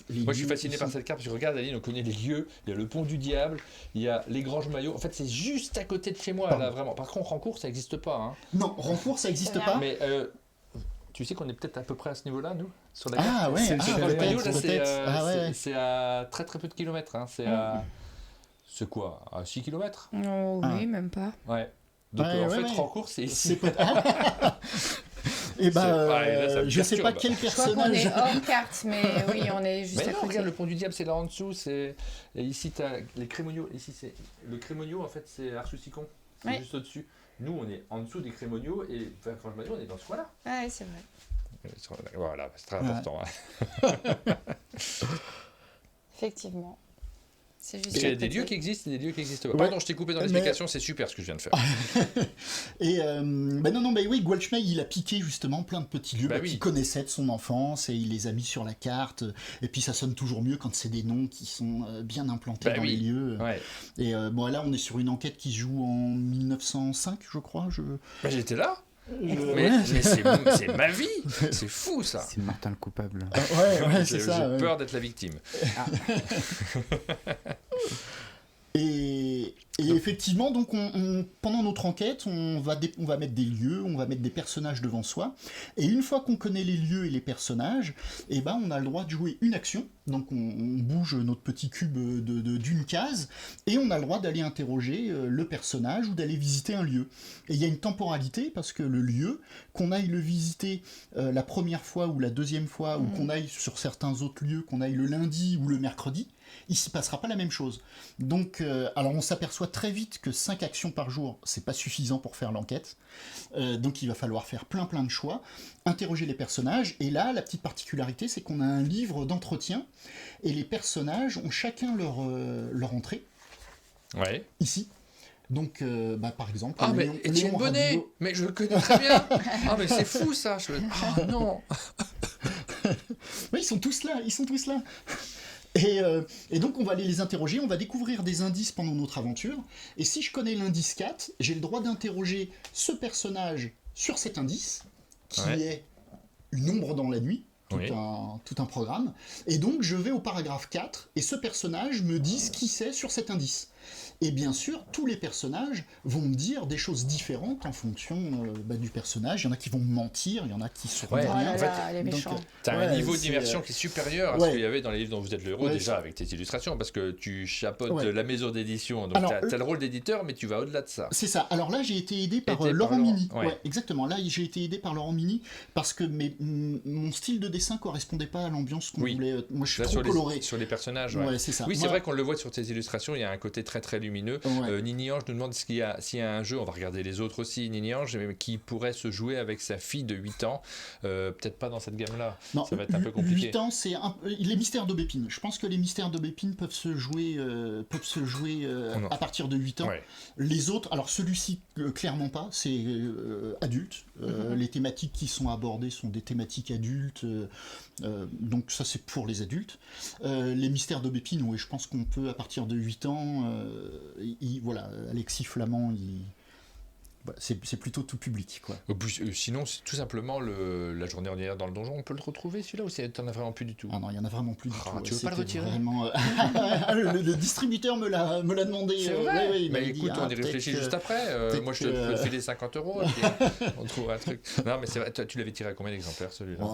Moi je suis fasciné par cette carte parce que regarde Aline, on connaît les lieux, il y a le pont du diable, il y a les Granges Maillots, en fait c'est juste à côté de chez moi là vraiment. Par contre Rancourt ça n'existe pas. Hein. Non, Rancourt ça n'existe pas. Mais tu sais qu'on est peut-être à peu près à ce niveau-là nous sur la carte. Ah ouais, peut-être. C'est à très très peu de kilomètres. Hein. C'est quoi? À 6 km? Oh, oui, même pas. Ouais. Donc en fait Rancourt c'est ici. Et je sais pas quel personnage. Je crois qu'on est hors carte, mais oui, on est juste à côté. Regarde, le pont du diable, c'est là en dessous. Et ici, tu as les Crémoniaux. Ici, c'est le Crémonio, en fait, c'est Arsoussicon. C'est juste au-dessus. Nous, on est en dessous des Crémoniaux et quand je me dis, on est dans ce coin-là. Ouais, c'est vrai. Voilà, c'est très important. Effectivement. C'est juste Il y a des lieux qui existent et des lieux qui n'existent pas. Ouais. Pardon, je t'ai coupé dans l'explication, c'est super ce que je viens de faire. Et Goualchmay, il a piqué justement plein de petits lieux qu'il connaissait de son enfance et il les a mis sur la carte. Et puis ça sonne toujours mieux quand c'est des noms qui sont bien implantés dans les lieux. Ouais. Et là, on est sur une enquête qui se joue en 1905, je crois. J'étais là. Mais c'est ma vie. C'est fou ça. C'est Martin le coupable. C'est ça. J'ai peur d'être la victime. Et effectivement, donc pendant notre enquête, on va mettre des lieux, on va mettre des personnages devant soi. Et une fois qu'on connaît les lieux et les personnages, on a le droit de jouer une action. Donc on bouge notre petit cube d'une case et on a le droit d'aller interroger le personnage ou d'aller visiter un lieu. Et il y a une temporalité parce que le lieu, qu'on aille le visiter la première fois ou la deuxième fois, ou qu'on aille sur certains autres lieux, qu'on aille le lundi ou le mercredi, il s'y passera pas la même chose. Donc, alors on s'aperçoit très vite que 5 actions par jour, c'est pas suffisant pour faire l'enquête. Donc il va falloir faire plein de choix, interroger les personnages, et là, la petite particularité, c'est qu'on a un livre d'entretien, et les personnages ont chacun leur entrée, ici. Donc, par exemple... Ah, mais Étienne Bonnet, mais je le connais très bien. Ah, mais c'est fou ça. Ah non. Oui, ils sont tous là. Et donc on va aller les interroger, on va découvrir des indices pendant notre aventure, et si je connais l'indice 4, j'ai le droit d'interroger ce personnage sur cet indice, qui est une ombre dans la nuit, tout un programme, et donc je vais au paragraphe 4, et ce personnage me dit ce qui c'est sur cet indice. Et bien sûr, tous les personnages vont me dire des choses différentes en fonction du personnage. Il y en a qui vont mentir, il y en a qui seront Ouais. Oh rien. là là, les méchants. T'as Ouais, un niveau c'est, d'immersion qui est supérieur à ouais. ce qu'il y avait dans les livres dont vous êtes le héros, Ouais, déjà c'est- avec tes illustrations, parce que tu chapeautes Ouais. la maison d'édition, donc Alors, t'as le rôle d'éditeur, mais tu vas au-delà de ça. C'est ça. Alors là, j'ai été aidé par Aidé par Laurent Laurent, Mini. ouais. Ouais, exactement. Là, j'ai été aidé par Laurent Mini parce que mon style de dessin correspondait pas à l'ambiance qu'on Oui. voulait. Moi, je suis Là, trop coloré. sur les personnages, ouais. Ouais, c'est ça. Oui, c'est Moi- vrai qu'on le voit sur tes illustrations, il y a un côté très très lumineux. Ouais. Nini Ange nous demande s'il y a un jeu, on va regarder les autres aussi, Nini Ange, qui pourrait se jouer avec sa fille de 8 ans. Peut-être pas dans cette gamme-là. Non, Ça va être un peu compliqué. 8 ans, c'est les mystères d'Aubépine. Je pense que les mystères d'Aubépine peuvent se jouer, Non. à partir de 8 ans. Ouais. Les autres, alors celui-ci, clairement pas, c'est adulte. Les thématiques qui sont abordées sont des thématiques adultes, donc ça c'est pour les adultes. Les mystères d'Aubépine, oui, je pense qu'on peut à partir de 8 ans, voilà, Alexis Flamand, voilà, c'est plutôt tout public, quoi. Sinon, c'est tout simplement la journée ordinaire dans le donjon. On peut le retrouver celui-là ou t'en as vraiment plus du tout? Ah non, il y en a vraiment plus du tout. Tu veux pas le C'était retirer? vraiment, le distributeur me l'a demandé. C'est vrai. Ouais, il mais m'avait dit, écoute, on y peut-être réfléchit que- juste après. peut-être Moi, je que- peux te filer 50 €. On trouvera un truc. Non, mais c'est vrai. Tu l'avais tiré à combien d'exemplaires celui-là?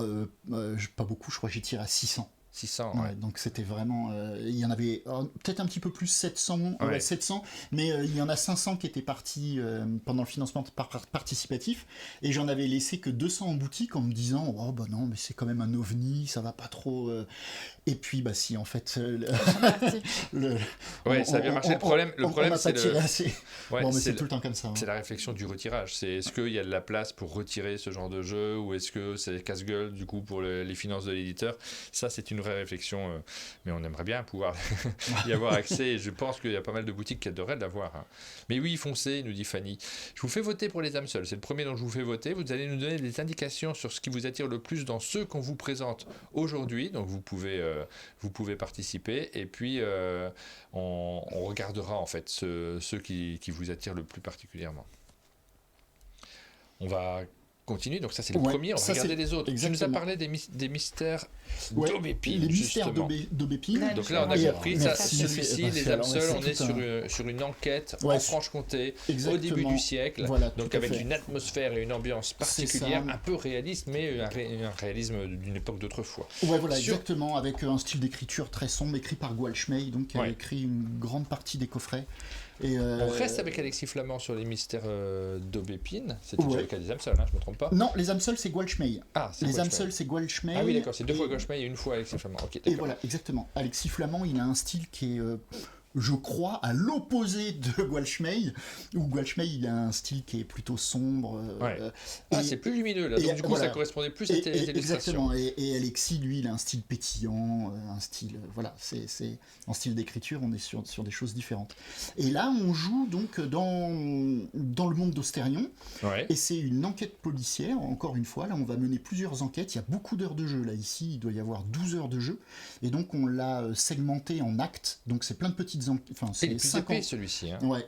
Pas beaucoup, je crois que j'ai tiré à 600. 600. Ouais, Ouais. donc c'était vraiment. Il y en avait peut-être un petit peu plus, 700, Ouais. 700, mais il y en a 500 qui étaient partis pendant le financement participatif, et j'en avais laissé que 200 en boutique en me disant oh bah non, mais c'est quand même un ovni, ça va pas trop. Et puis bah si, en fait. Ouais, ça a bien marché. Le problème, on n'a c'est pas tiré assez. Ouais, Bon, mais c'est c'est tout le temps comme ça. Hein. C'est la réflexion du retirage. Est-ce qu'il y a de la place pour retirer ce genre de jeu ou est-ce que c'est casse-gueule du coup pour les finances de l'éditeur? Ça, c'est une vraie réflexion, mais on aimerait bien pouvoir y avoir accès. Et je pense qu'il y a pas mal de boutiques qui aimeraient l'avoir. Hein. Mais oui, foncez, nous dit Fanny. Je vous fais voter pour les âmes seules. C'est le premier dont je vous fais voter. Vous allez nous donner des indications sur ce qui vous attire le plus dans ceux qu'on vous présente aujourd'hui. Donc vous pouvez participer et puis on regardera en fait ceux qui vous attirent le plus particulièrement. On va continuer, donc ça c'est le premier, on va regarder les autres. Exactement. Tu nous as parlé des mystères d'Aubépine. Les mystères d'Aubépine. Donc là on a compris, celui-ci, les âmes seules, on est sur une enquête en Franche-Comté au début du siècle, voilà, donc avec une atmosphère et une ambiance particulière, un peu réaliste, mais un réalisme d'une époque d'autrefois. Ouais, voilà, exactement, avec un style d'écriture très sombre, écrit par Gwalchmey, donc qui a écrit une grande partie des coffrets. Et on reste avec Alexis Flamand sur les mystères d'Aubépine. C'était déjà le cas des âmes seules, hein, je ne me trompe pas. Non, les âmes seules, c'est Gwalchmey. Ah, les âmes seules, c'est Gwalchmey. Ah oui, d'accord, c'est 2 fois Gwalchmey et 1 fois Alexis Flamand. Okay, et voilà, exactement. Alexis Flamand, il a un style qui est, je crois, à l'opposé de Gwalchmey, où Gwalchmey, il a un style qui est plutôt sombre. C'est plus lumineux, là. Donc, du coup, ça correspondait plus à tes illustrations. Exactement. Et Alexis, lui, il a un style pétillant, un style... voilà, c'est en style d'écriture, on est sur des choses différentes. Et là, on joue donc dans le monde d'Austérion, et c'est une enquête policière, encore une fois. Là, on va mener plusieurs enquêtes. Il y a beaucoup d'heures de jeu. Là, ici, il doit y avoir 12 heures de jeu. Et donc, on l'a segmenté en actes. Donc, c'est plein de petites enquêtes. Enfin, c'est il est plus épais, celui-ci. Hein. Ouais.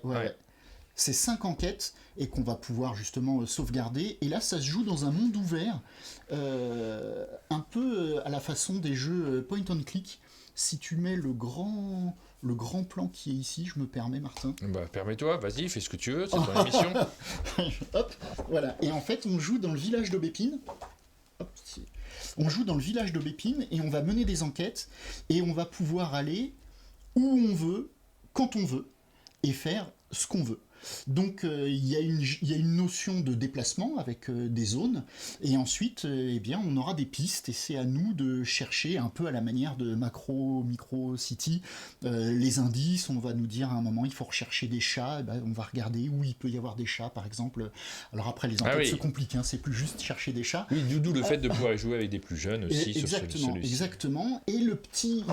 C'est 5 enquêtes et qu'on va pouvoir justement sauvegarder. Et là, ça se joue dans un monde ouvert, un peu à la façon des jeux point and click. Si tu mets le grand plan qui est ici, je me permets, Martin. Bah, permets-toi, vas-y, fais ce que tu veux, c'est ton émission. Hop, voilà. Et en fait, on joue dans le village d'Aubépine. On joue dans le village d'Aubépine et on va mener des enquêtes et on va pouvoir aller où on veut, quand on veut, et faire ce qu'on veut. Donc il y a une notion de déplacement avec des zones, et ensuite eh bien, on aura des pistes, et c'est à nous de chercher un peu à la manière de Macro, Micro City, les indices. On va nous dire à un moment il faut rechercher des chats, et ben, on va regarder où il peut y avoir des chats par exemple. Alors après les enquêtes se compliquent, hein, c'est plus juste chercher des chats. Oui, d'où le fait de pouvoir jouer avec des plus jeunes aussi. Exactement. Et le petit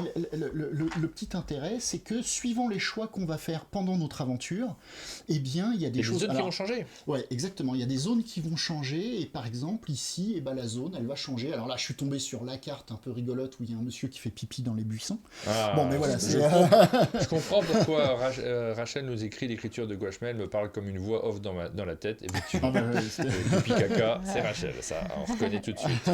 intérêt, c'est que suivant les choix qu'on va faire pendant notre aventure, eh bien, il y a des choses... zones qui vont changer. Ouais, exactement. Il y a des zones qui vont changer. Et par exemple, ici, eh ben, la zone, elle va changer. Alors là, je suis tombé sur la carte un peu rigolote où il y a un monsieur qui fait pipi dans les buissons. Bon, mais voilà. Je comprends pourquoi Rachel nous écrit l'écriture de Gwalchmey. Elle me parle comme une voix off dans la tête. Effectivement, pipi caca, c'est Rachel, ça. On reconnaît tout de suite.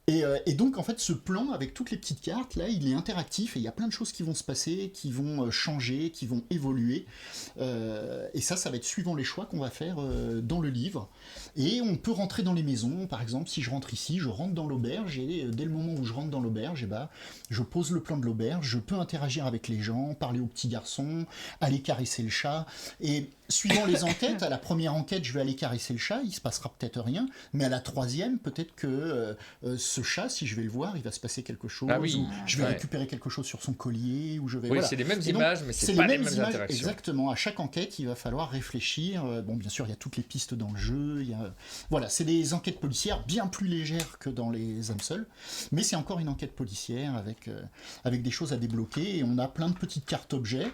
Et donc, en fait, ce plan, avec toutes les petites cartes, là, il est interactif et il y a plein de choses qui vont se passer, qui vont changer, qui vont évoluer. Et ça va être suivant les choix qu'on va faire dans le livre. Et on peut rentrer dans les maisons. Par exemple, si je rentre ici, je rentre dans l'auberge et dès le moment où je rentre dans l'auberge, je pose le plan de l'auberge, je peux interagir avec les gens, parler aux petits garçons, aller caresser le chat. Et suivant les enquêtes, à la première enquête, je vais aller caresser le chat, il se passera peut-être rien, mais à la troisième, peut-être que ce chat, si je vais le voir, il va se passer quelque chose, ou je vais récupérer quelque chose sur son collier, ou je vais... Oui, voilà. C'est les mêmes images, mais c'est pas les mêmes interactions. Exactement, à chaque enquête, il va falloir réfléchir. Bon, bien sûr, il y a toutes les pistes dans le jeu, voilà, c'est des enquêtes policières bien plus légères que dans les âmes seules, mais c'est encore une enquête policière avec des choses à débloquer, et on a plein de petites cartes objets.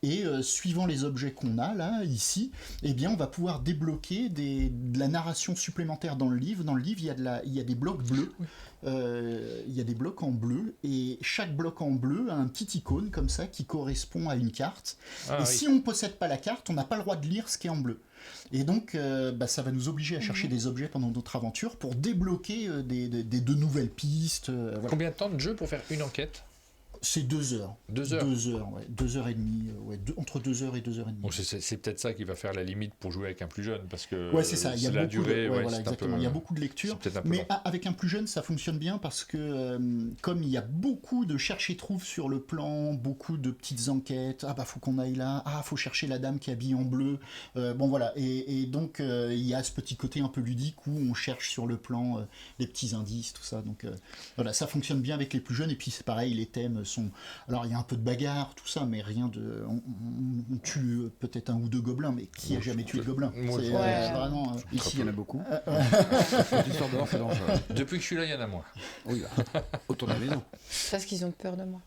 Et suivant les objets qu'on a là, ici, eh bien, on va pouvoir débloquer de la narration supplémentaire dans le livre. Dans le livre, il y a des blocs bleus. Il y a des blocs en bleu. Et chaque bloc en bleu a un petit icône comme ça qui correspond à une carte. Si on ne possède pas la carte, on n'a pas le droit de lire ce qui est en bleu. Et donc, ça va nous obliger à chercher des objets pendant notre aventure pour débloquer de nouvelles pistes. Voilà. Combien de temps de jeu pour faire une enquête ? C'est 2 heures. 2 heures. 2 heures, ouais. 2 heures et demie. Entre 2 heures et 2 heures et demie. Bon, c'est peut-être ça qui va faire la limite pour jouer avec un plus jeune, parce que c'est ça. Il y a la beaucoup durée, exactement. Il y a beaucoup de lectures. Mais avec un plus jeune, ça fonctionne bien parce que comme il y a beaucoup de cherche et trouve sur le plan, beaucoup de petites enquêtes. Faut qu'on aille là. Faut chercher la dame qui est habillée en bleu. Voilà. Et donc il y a ce petit côté un peu ludique où on cherche sur le plan les petits indices, tout ça. Donc voilà, ça fonctionne bien avec les plus jeunes. Et puis c'est pareil, les thèmes sont... Alors il y a un peu de bagarre, tout ça, mais rien de... On tue peut-être un ou deux gobelins, mais qui a jamais tué de gobelins? Vraiment... Ici, il y en a beaucoup. Depuis que je suis là, il y en a moins. Oui, autour de la maison. Parce qu'ils ont peur de moi.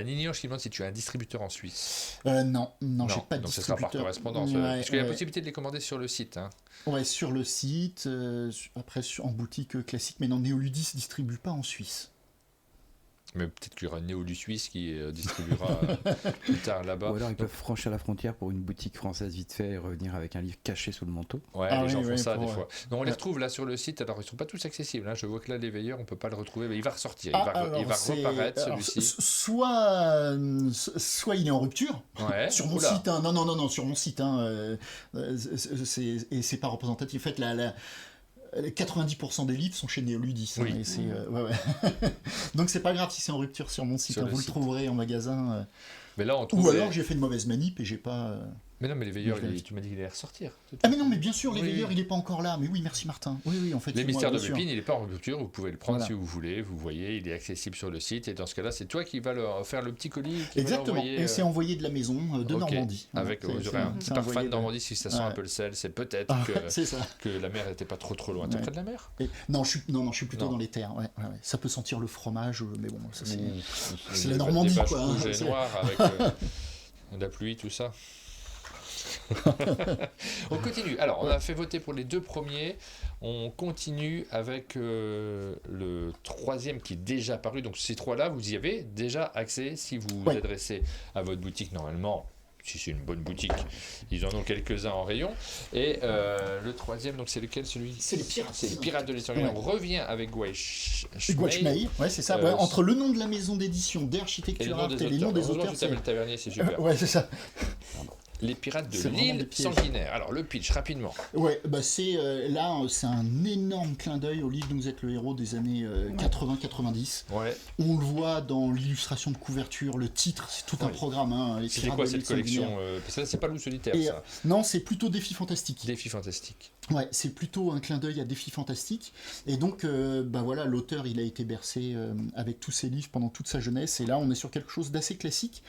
Nini Ange qui demande si tu as un distributeur en Suisse. Non, j'ai pas de distributeur. Donc ce sera par correspondance. Parce qu'il y a la possibilité de les commander sur le site. Hein. Ouais, sur le site, après en boutique classique, mais non, Néoludis ne distribue pas en Suisse. Mais peut-être qu'il y aura Néolus Suisse qui distribuera plus tard là-bas. Ou alors ils peuvent franchir la frontière pour une boutique française vite fait et revenir avec un livre caché sous le manteau. Ouais, les gens font ça des fois. Donc on les retrouve là sur le site, alors ils ne sont pas tous accessibles. Hein. Je vois que là, l'éveilleur, on ne peut pas le retrouver, mais il va ressortir, il va reparaître celui-ci. Soit il est en rupture, sur mon site. Non, sur mon site. Et c'est pas représentatif. En fait, 90% des livres sont chez Néoludis. Oui. Donc c'est pas grave si c'est en rupture sur mon site. Vous le trouverez en magasin. Mais là, Ou alors j'ai fait une mauvaise manip et j'ai pas... Mais non, mais les veilleurs, tu m'as dit qu'il allait ressortir. Mais non, mais bien sûr, les veilleurs, il n'est pas encore là. Mais oui, merci Martin. Oui, en fait. Les mystères de Pépine, il n'est pas en rupture. Vous pouvez le prendre si vous voulez. Vous voyez, il est accessible sur le site. Et dans ce cas-là, c'est toi qui vas faire le petit colis. Exactement. Et c'est envoyé de la maison de Normandie. Avec un parfum de Normandie, si ça sent un peu le sel, c'est peut-être que la mer n'était pas trop loin. T'es près de la mer ? Non, je suis plutôt dans les terres. Ouais. Ça peut sentir le fromage, mais bon, ça c'est la Normandie, quoi. Rouge et noir avec la pluie, tout ça. On continue. Alors, on a fait voter pour les 2 premiers. On continue avec le 3e qui est déjà paru. Donc, ces 3-là, vous y avez déjà accès si vous vous adressez à votre boutique normalement. Si c'est une bonne boutique, ils en ont quelques-uns en rayon. Et le 3e, donc c'est lequel celui ? C'est les Pirates. C'est les Pirates de l'Histoire. On revient avec Gouache-May. C'est ça. Entre le nom de la maison d'édition, d'Architecture Art et les noms des auteurs. C'est le tavernier, c'est super. C'est ça. Les Pirates de l'île sanguinaire. Alors, le pitch, rapidement. C'est un énorme clin d'œil au livre dont vous êtes le héros des années 80-90. Ouais. On le voit dans l'illustration de couverture, le titre, c'est tout un programme. C'est quoi cette collection ça, c'est pas Loup solitaire, ça. Non, c'est plutôt Défi fantastique. Défi fantastique. Ouais, c'est plutôt un clin d'œil à Défi fantastique. Et donc, l'auteur, il a été bercé avec tous ses livres pendant toute sa jeunesse. Et là, on est sur quelque chose d'assez classique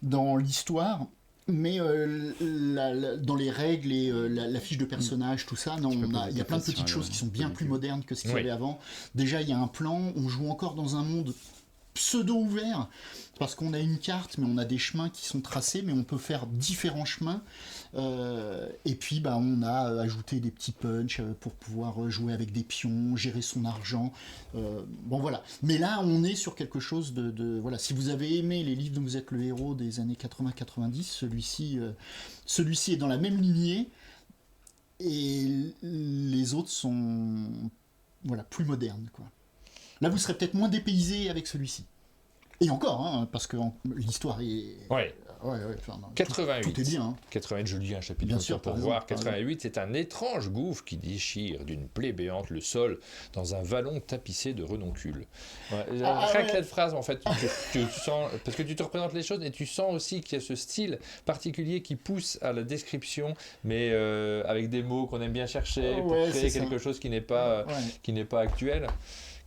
dans l'histoire. Mais dans les règles et la fiche de personnage, tout ça, il y a plein de petites choses qui sont bien plus modernes que ce qu'il y avait avant. Déjà, il y a un plan, on joue encore dans un monde pseudo-ouvert, parce qu'on a une carte, mais on a des chemins qui sont tracés, mais on peut faire différents chemins. Et puis, on a ajouté des petits punchs pour pouvoir jouer avec des pions, gérer son argent. Voilà. Mais là, on est sur quelque chose voilà. Si vous avez aimé les livres dont vous êtes le héros des années 80-90, celui-ci est dans la même lignée. Et les autres sont voilà, plus moderne, quoi. Là, vous serez peut-être moins dépaysé avec celui-ci. Et encore, hein, parce que l'histoire est... Ouais. Enfin, 88. Tout est bien. Hein. 88, je lis un chapitre Bien sûr, pour par voir. exemple, 88, c'est un étrange gouffre qui déchire d'une plaie béante le sol dans un vallon tapissé de renoncules. Rien que cette phrase, en fait, tu sens, parce que tu te représentes les choses et tu sens aussi qu'il y a ce style particulier qui pousse à la description, mais avec des mots qu'on aime bien chercher pour créer quelque chose qui n'est pas actuel.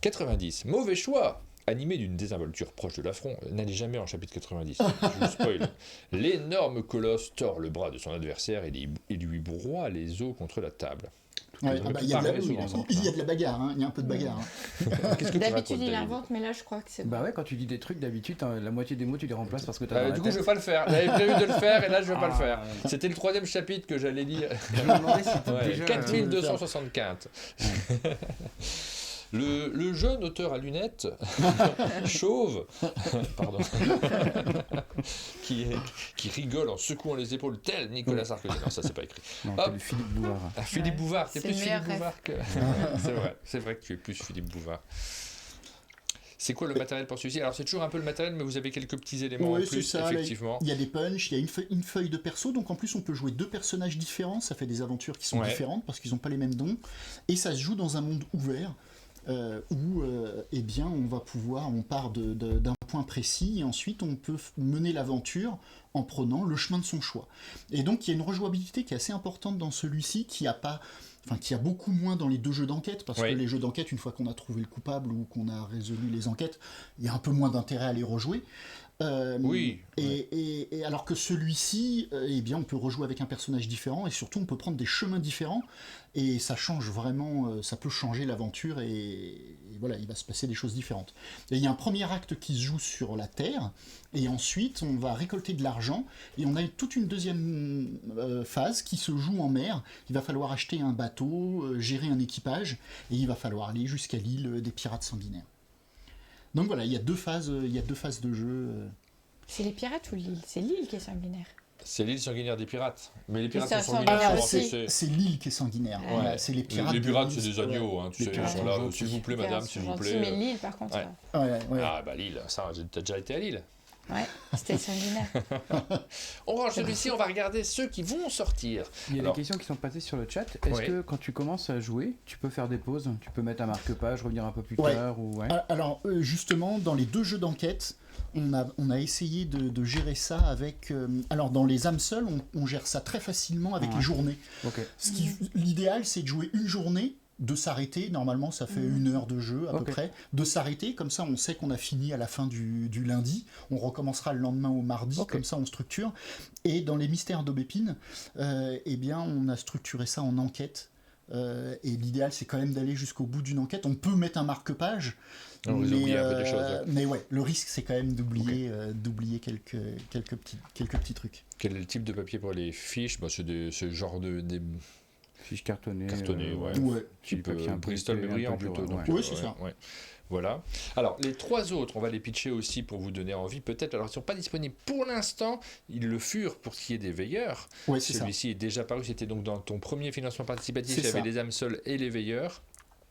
90, mauvais choix. Animé d'une désinvolture proche de l'affront, n'allez jamais en chapitre 90, je vous spoil. L'énorme colosse tord le bras de son adversaire et lui broie les os contre la table. Il y a de la bagarre, hein. Il y a un peu de bagarre. Hein. Qu'est-ce que D'habitude, tu il racontes, invente, mais là, je crois que c'est... Bah ouais, quand tu dis des trucs, d'habitude, la moitié des mots, tu les remplaces parce que t'as dans la du coup, tête. je vais pas le faire. J'avais prévu de le faire et là, je vais pas le faire. C'était le 3e chapitre que j'allais lire. Je me demandais si déjà... 4264. Le jeune auteur à lunettes, chauve, pardon, qui rigole en secouant les épaules, tel Nicolas Sarkozy. Non, ça c'est pas écrit. Non, Hop. t'es le Philippe Bouvard. Ah, Philippe Bouvard, t'es c'est plus le Philippe meilleur Bouvard que... c'est vrai que tu es plus Philippe Bouvard. C'est quoi le matériel pour celui-ci? Alors c'est toujours un peu le matériel, mais vous avez quelques petits éléments en plus, ça, effectivement. Il y a des punchs, il y a une feuille de perso, donc en plus on peut jouer 2 personnages différents, ça fait des aventures qui sont différentes parce qu'ils n'ont pas les mêmes dons, et ça se joue dans un monde ouvert. Où eh bien, on part d'un point précis et ensuite on peut mener l'aventure en prenant le chemin de son choix. Et donc il y a une rejouabilité qui est assez importante dans celui-ci, qui a beaucoup moins dans les 2 jeux d'enquête, parce que les jeux d'enquête, une fois qu'on a trouvé le coupable ou qu'on a résolu les enquêtes, il y a un peu moins d'intérêt à les rejouer. Et alors que celui-ci, eh bien, on peut rejouer avec un personnage différent et surtout on peut prendre des chemins différents et ça change vraiment, ça peut changer l'aventure et voilà, il va se passer des choses différentes. Et il y a un premier acte qui se joue sur la terre et ensuite on va récolter de l'argent et on a toute une deuxième phase qui se joue en mer. Il va falloir acheter un bateau, gérer un équipage et il va falloir aller jusqu'à l'île des pirates sanguinaires. Donc voilà, il y a 2 phases de jeu. C'est les pirates ou l'île? C'est l'île qui est sanguinaire. C'est l'île sanguinaire des pirates. Mais les pirates c'est sont sanguinaires. aussi. C'est l'île qui est sanguinaire. Ouais. Voilà, c'est les pirates. Les pirates, c'est des agneaux. Hein, tu sais, ils sont là. gentils. S'il vous plaît, madame, s'il vous plaît. Mais l'île, par contre... Ouais. Ah bah l'île, ça, t'as déjà été à l'île. Ouais, c'était sanguinaire. On range celui-ci, on va regarder ceux qui vont sortir. Il y a des questions qui sont passées sur le chat. Est-ce que quand tu commences à jouer, tu peux faire des pauses? Tu peux mettre un marque-page, revenir un peu plus tard ou... Alors justement, dans les 2 jeux d'enquête, on a essayé de gérer ça avec... alors dans les âmes seules, on gère ça très facilement avec les journées. Okay. L'idéal, c'est de jouer une journée, de s'arrêter, normalement ça fait 1 heure de jeu à peu près, de s'arrêter, comme ça on sait qu'on a fini à la fin du lundi, on recommencera le lendemain au mardi, comme ça on structure. Et dans les mystères d'Aubépine, eh bien on a structuré ça en enquête, et l'idéal c'est quand même d'aller jusqu'au bout d'une enquête. On peut mettre un marque-page, mais ouais, le risque c'est quand même d'oublier quelques petits trucs. Quel est le type de papier pour les fiches? Ce genre des fiches cartonnées. Type Bristol mais brillant plutôt. Oui, c'est ça. Voilà. Alors, les 3 autres, on va les pitcher aussi pour vous donner envie, peut-être. Alors, ils ne sont pas disponibles pour l'instant. Ils le furent pour ce qui est des veilleurs. Ouais, c'est Celui-ci est déjà paru. C'était donc dans ton premier financement participatif. Il y avait les âmes seules et les veilleurs.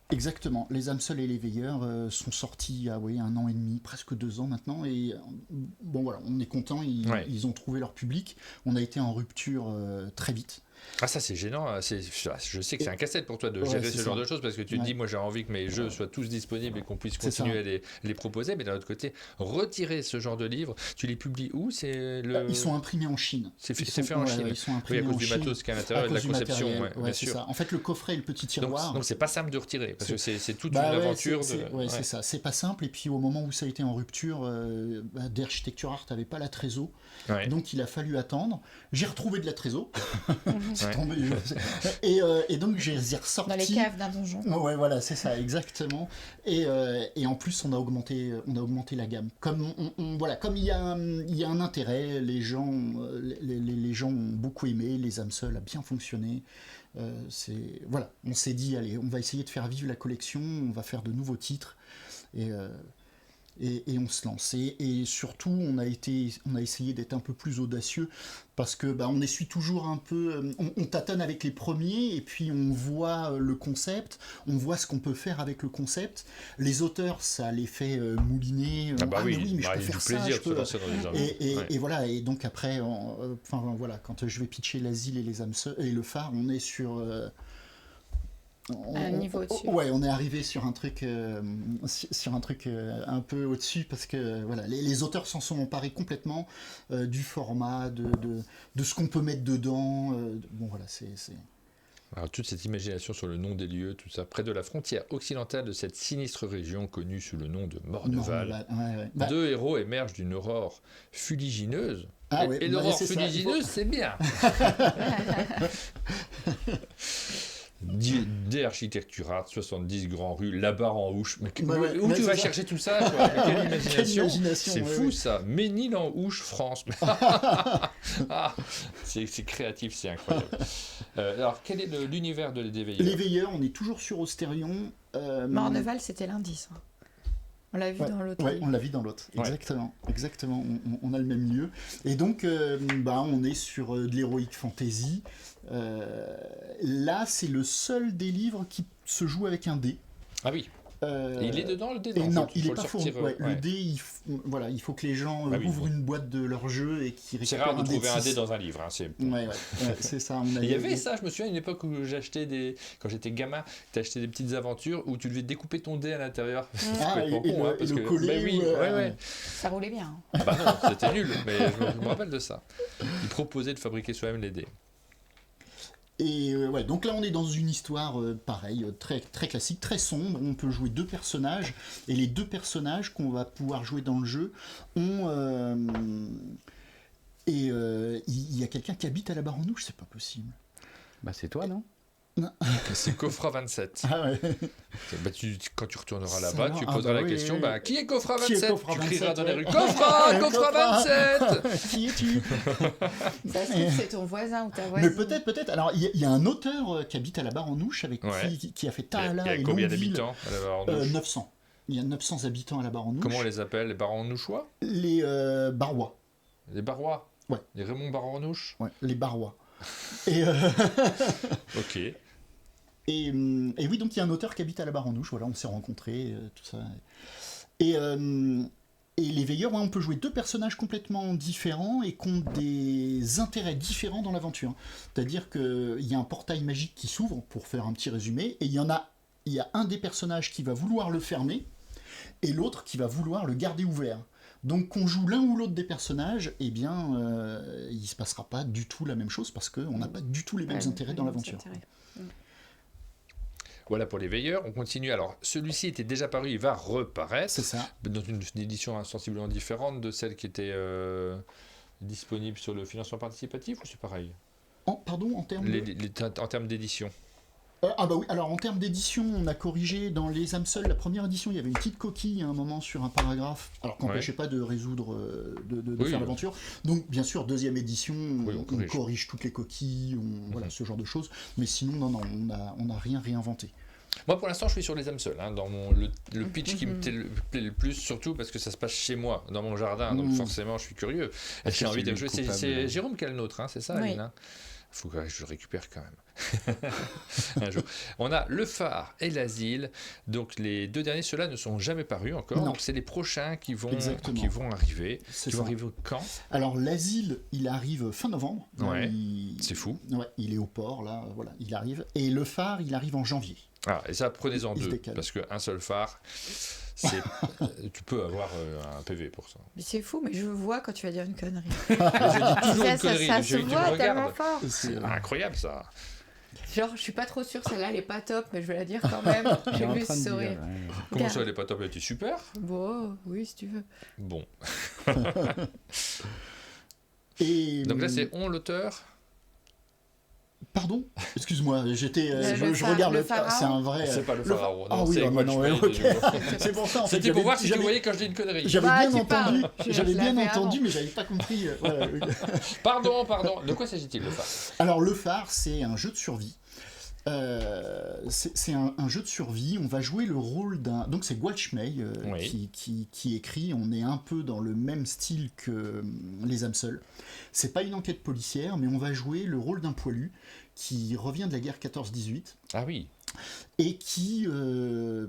Exactement. Les âmes seules et les veilleurs sont sortis il y a 1 an et demi, presque 2 ans maintenant. Et bon, voilà, on est content. Ils ont trouvé leur public. On a été en rupture très vite. Ah, ça c'est gênant, je sais que c'est un casse-tête pour toi de gérer ce genre de choses parce que tu te dis, moi j'ai envie que mes jeux soient tous disponibles et qu'on puisse continuer à les proposer, mais d'un autre côté, retirer ce genre de livres, tu les publies où? Ils sont imprimés en Chine. C'est fait en Chine. Ils sont imprimés à cause du matos qui est à l'intérieur et de la conception. Bien c'est sûr. ça. En fait, le coffret et le petit tiroir. Donc c'est pas simple de retirer parce que c'est toute une aventure. C'est ça, c'est pas simple. Et puis au moment où ça a été en rupture, d'Architecture Art n'avait pas la trésor. Donc il a fallu attendre. J'ai retrouvé de la trésor. C'est tombé. Et donc j'ai ressorti dans les caves d'un donjon. Ouais, voilà, c'est ça, exactement. Et en plus on a augmenté la gamme. Comme comme il y a un intérêt, les gens ont beaucoup aimé, les âmes seules a bien fonctionné. On s'est dit allez, on va essayer de faire vivre la collection, on va faire de nouveaux titres Et on se lance. Et surtout, on a essayé d'être un peu plus audacieux parce que on essuie toujours un peu, on tâtonne avec les premiers et puis on voit le concept, on voit ce qu'on peut faire avec le concept. Les auteurs, ça les fait mouliner. Mais oui, mais je peux il y a faire du ça. plaisir de se lancer dans les aventures. Et voilà. Et donc après, voilà, quand je vais pitcher l'asile et les âmes sœurs et le phare, on est sur un niveau au-dessus. Ouais, on est arrivé sur un truc, un peu au-dessus parce que voilà, les auteurs s'en sont emparés complètement du format, de ce qu'on peut mettre dedans. Bon voilà, c'est. Alors, toute cette imagination sur le nom des lieux, tout ça, près de la frontière occidentale de cette sinistre région connue sous le nom de Morneval. Ouais. Deux héros émergent d'une aurore fuligineuse. Ah, et l'aurore fuligineuse, c'est bien. Des architecturats, 70 grandes rues, la barre en Ouche. Mais où tu vas chercher tout ça, quoi? Quelle imagination. C'est fou ça. Ménil en Ouche, France. C'est créatif, c'est incroyable. Alors, quel est l'univers des Veilleurs? Les Veilleurs, on est toujours sur Ostérion. Morneval, c'était l'indice. On l'a vu dans l'autre. Oui, on l'a vu dans l'autre. Exactement. On a le même lieu. Et donc, on est sur de l'héroïque fantasy. Là, c'est le seul des livres qui se joue avec un dé. Ah oui. Il est dedans le dé? Non, il n'est pas fourni. Le dé, il faut que les gens ouvrent une boîte de leur jeu et qu'ils récupèrent un dé. C'est rare de trouver un dé dans un livre. C'est ça. Il y avait ça, je me souviens, à une époque où j'achetais quand j'étais gamin, tu achetais des petites aventures où tu devais découper ton dé à l'intérieur. Le coller. Ça roulait bien. Bah non, c'était nul, mais je me rappelle de ça. Ils proposaient de fabriquer soi-même les dés. Et donc là on est dans une histoire pareille, très, très classique, très sombre. On peut jouer deux personnages, et les deux personnages qu'on va pouvoir jouer dans le jeu ont... il y a quelqu'un qui habite à la Baronouche, c'est pas possible. Bah c'est toi, non? C'est Kofra 27. Ah ouais. Quand tu retourneras là-bas, tu poseras la question, qui est Kofra 27? Tu crieras dans les rues, Kofra 27. Qui es-tu? Ça se trouve, c'est ton voisin ou ta voisine. Mais peut-être. Alors, il y a un auteur qui habite à la Baronouche avec qui a fait Taala et Longueville. Il y a combien d'habitants à la Baronouche? 900. Il y a 900 habitants à la Baronouche. Comment on les appelle? Les Baronouchois? Les Barrois. Les Barrois? Ouais. Les Raymond Baronouche? Ouais, les Barrois. Et ok. Et oui, donc il y a un auteur qui habite à la Baronouche, voilà, on s'est rencontrés, tout ça. Et les Veilleurs, on peut jouer deux personnages complètement différents et qui ont des intérêts différents dans l'aventure. C'est-à-dire qu'il y a un portail magique qui s'ouvre, pour faire un petit résumé, et il y a un des personnages qui va vouloir le fermer, et l'autre qui va vouloir le garder ouvert. Donc qu'on joue l'un ou l'autre des personnages, il ne se passera pas du tout la même chose, parce qu'on n'a pas du tout les mêmes intérêts dans l'aventure. Voilà pour les Veilleurs. On continue. Alors, celui-ci était déjà paru, il va reparaître. C'est ça. Dans une édition sensiblement différente de celle qui était disponible sur le financement participatif, ou c'est pareil? En termes d'édition. Ah bah oui, alors en termes d'édition, on a corrigé dans Les âmes seules, la première édition, il y avait une petite coquille à un moment sur un paragraphe, alors qu'on n'empêchait pas de résoudre, de faire l'aventure. Donc bien sûr, deuxième édition, on corrige toutes les coquilles, voilà, ce genre de choses. Mais sinon, non, on n'a rien réinventé. Moi, pour l'instant, je suis sur Les âmes seules, dans le pitch qui me plaît le plus, surtout parce que ça se passe chez moi, dans mon jardin, donc forcément, je suis curieux. J'ai envie de jouer. C'est Jérôme qui a le nôtre, c'est ça, Aline? Il faut que je le récupère quand même. Un jour. On a Le Phare et l'Asile. Donc les deux derniers, ceux-là ne sont jamais parus encore. Non. Donc c'est les prochains qui vont arriver. C'est qui vont arriver quand? Alors l'Asile, il arrive fin novembre. C'est fou. Ouais, il est au port, là, voilà, il arrive. Et Le Phare, il arrive en janvier. Ah, et ça, prenez-en deux. Parce qu'un seul phare... tu peux avoir un PV pour ça. Mais c'est fou, mais je vois quand tu vas dire une connerie. Je dis toujours une connerie. Ça se voit tellement fort. C'est incroyable ça. Genre, je suis pas trop sûre, celle-là elle est pas top, mais je vais la dire quand même. J'ai vu ce sourire. Comment ça, elle est pas top? Elle était super. Bon, oui, si tu veux. Bon. Et donc là, c'est l'auteur. Pardon? Excuse-moi, je regarde le phare. C'est un vrai. C'est pas le pharaon. Ah oui, c'est pour ça. C'était pour voir si tu voyais quand je dis une connerie. J'avais bien entendu, mais j'avais pas compris. Pardon. De quoi s'agit-il, le phare? Alors le phare, c'est un jeu de survie c'est un jeu de survie. On va jouer le rôle d'un. Donc c'est Gwalchmey Oui. qui écrit. On est un peu dans le même style que les âmes seules. C'est pas une enquête policière, mais on va jouer le rôle d'un poilu qui revient de la guerre 14-18 Ah oui. et qui revient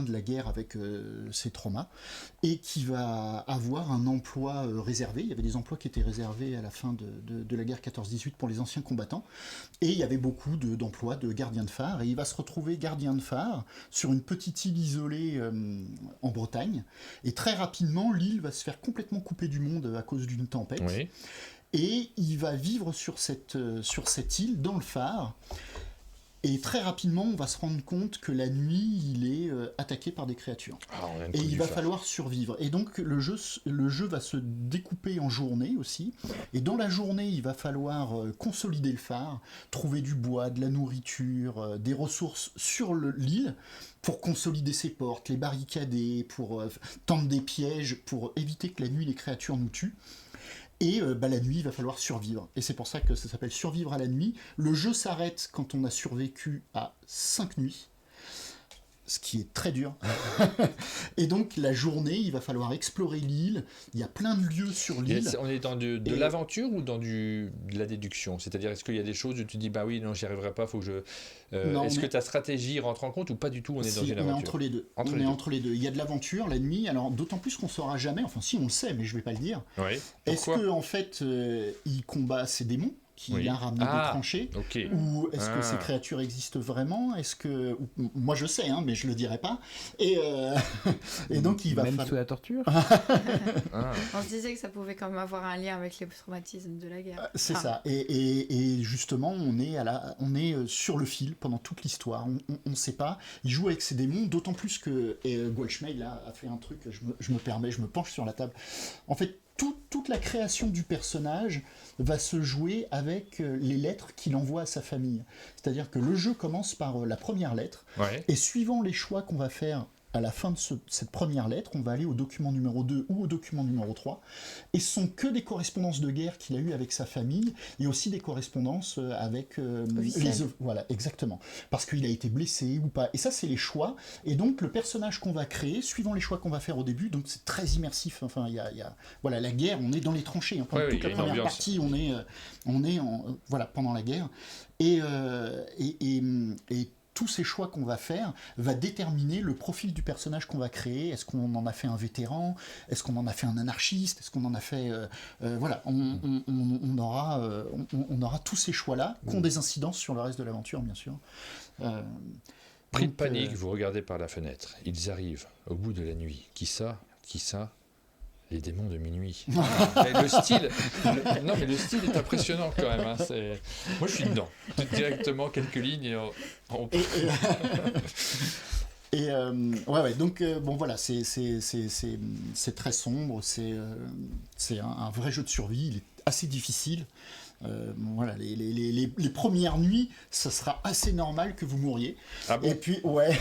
de la guerre avec ses traumas et qui va avoir un emploi réservé. Il y avait des emplois qui étaient réservés à la fin de la guerre 14-18 pour les anciens combattants et il y avait beaucoup d'emplois de gardien de phare et il va se retrouver gardien de phare sur une petite île isolée en Bretagne et très rapidement l'île va se faire complètement couper du monde à cause d'une tempête Oui. et il va vivre sur cette île dans le phare. Et très rapidement, on va se rendre compte que la nuit, il est attaqué par des créatures. Ah, on a une Et coupe il du va phare. falloir survivre. Et donc, le jeu va se découper en journées aussi. Et dans la journée, il va falloir consolider le phare, trouver du bois, de la nourriture, des ressources sur l'île pour consolider ses portes, les barricader, pour tendre des pièges, pour éviter que la nuit, les créatures nous tuent. Et la nuit, il va falloir survivre. Et c'est pour ça que ça s'appelle Survivre à la nuit. Le jeu s'arrête quand on a survécu à 5 nuits, ce qui est très dur. Et donc, la journée, il va falloir explorer l'île. Il y a plein de lieux sur l'île. On est dans de Et- l'aventure ou dans de la déduction? C'est-à-dire, est-ce qu'il y a des choses où tu te dis, bah oui, non, j'y arriverai pas, faut que je. Non, Est-ce on que est- ta stratégie rentre en compte ou pas du tout? On est dans Si, une on est aventure. entre les deux. Entre on les est deux. entre les deux. Il y a de l'aventure la nuit, alors d'autant plus qu'on saura jamais, enfin si on le sait, mais je vais pas le dire. Oui. Est-ce Pourquoi? que en fait il combat ces démons qu'il Oui. a ramenés des tranchées? Ok. Ou est-ce que Ah. ces créatures existent vraiment? Est-ce que moi je sais, hein, mais je le dirai pas. Et et donc il va Même falloir. sous la torture. Ah. On se disait que ça pouvait quand même avoir un lien avec les traumatismes de la guerre. C'est Ah. ça. Et justement, on est sur le fil pendant toute l'histoire. On ne sait pas. Il joue avec ses démons, d'autant plus que Gwalchmey là a fait un truc. Je me permets, je me penche sur la table. En fait, toute la création du personnage va se jouer avec les lettres qu'il envoie à sa famille. C'est-à-dire que le jeu commence par la première lettre, Ouais. et suivant les choix qu'on va faire à la fin de cette première lettre, on va aller au document numéro 2 ou au document numéro 3, et ce sont que des correspondances de guerre qu'il a eues avec sa famille, et aussi des correspondances avec Officielles. Voilà, exactement. Parce qu'il a été blessé ou pas. Et ça, c'est les choix. Et donc, le personnage qu'on va créer, suivant les choix qu'on va faire au début, donc c'est très immersif. Enfin, voilà, la guerre, on est dans les tranchées. Hein. Pendant Ouais, toute oui, la il y a une première ambiance. partie, on est voilà, pendant la guerre. Et tous ces choix qu'on va faire va déterminer le profil du personnage qu'on va créer. Est-ce qu'on en a fait un vétéran? Est-ce qu'on en a fait un anarchiste? Est-ce qu'on en a fait... voilà, on aura tous ces choix-là qui ont des incidences sur le reste de l'aventure, bien sûr. Pris de Donc, panique, vous regardez par la fenêtre. Ils arrivent au bout de la nuit. Qui ça? Qui ça? Les démons de minuit. Et le style, non mais le style est impressionnant quand même. Hein, moi je suis dedans. Directement quelques lignes et ouais, donc bon voilà, c'est très sombre, c'est un vrai jeu de survie, il est assez difficile. Voilà, les premières nuits, ça sera assez normal que vous mouriez. Ah bon? Et puis, ouais.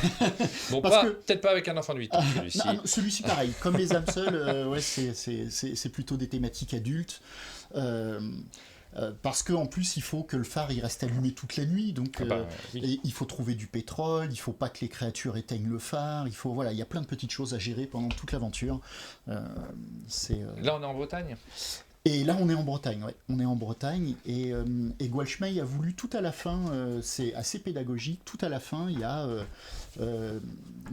Bon, parce que- peut-être pas avec un enfant de 8 ans, celui-ci. Non, celui-ci, pareil. Comme les âmes seules, ouais, c'est plutôt des thématiques adultes. Parce qu'en plus, il faut que le phare il reste allumé toute la nuit. Donc, Oui. et il faut trouver du pétrole, il faut pas que les créatures éteignent le phare. Voilà, il y a plein de petites choses à gérer pendant toute l'aventure. Là, on est en Bretagne. Et là, on est en Bretagne, ouais. On est en Bretagne et Gwalchmey a voulu tout à la fin, c'est assez pédagogique, tout à la fin, il y a,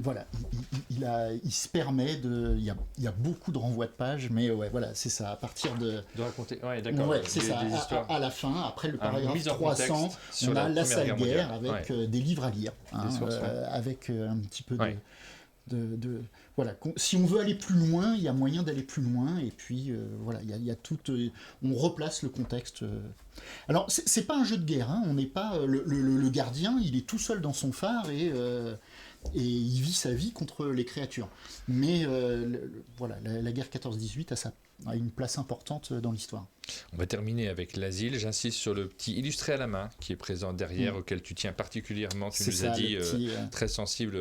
voilà, il se permet de, il y a beaucoup de renvois de pages, mais ouais, voilà, c'est ça, à partir de... De raconter. Ouais, d'accord. Ouais, c'est ça, Des histoires. à la fin, après le Mise paragraphe en 300, contexte sur on a la Première sale Guerre guerre mondiale. avec Ouais. des livres à lire, hein, Des sources, ouais. avec un petit peu de... Ouais. Voilà, si on veut aller plus loin, il y a moyen d'aller plus loin, et puis voilà, il y a tout, on replace le contexte. Alors, c'est pas un jeu de guerre, hein, on n'est pas le gardien, il est tout seul dans son phare et il vit sa vie contre les créatures. Mais voilà, la guerre 14-18 a une place importante dans l'histoire. On va terminer avec l'asile. J'insiste sur le petit illustré à la main qui est présent derrière, auquel tu tiens particulièrement. Tu C'est nous ça, as dit, le petit, très sensible,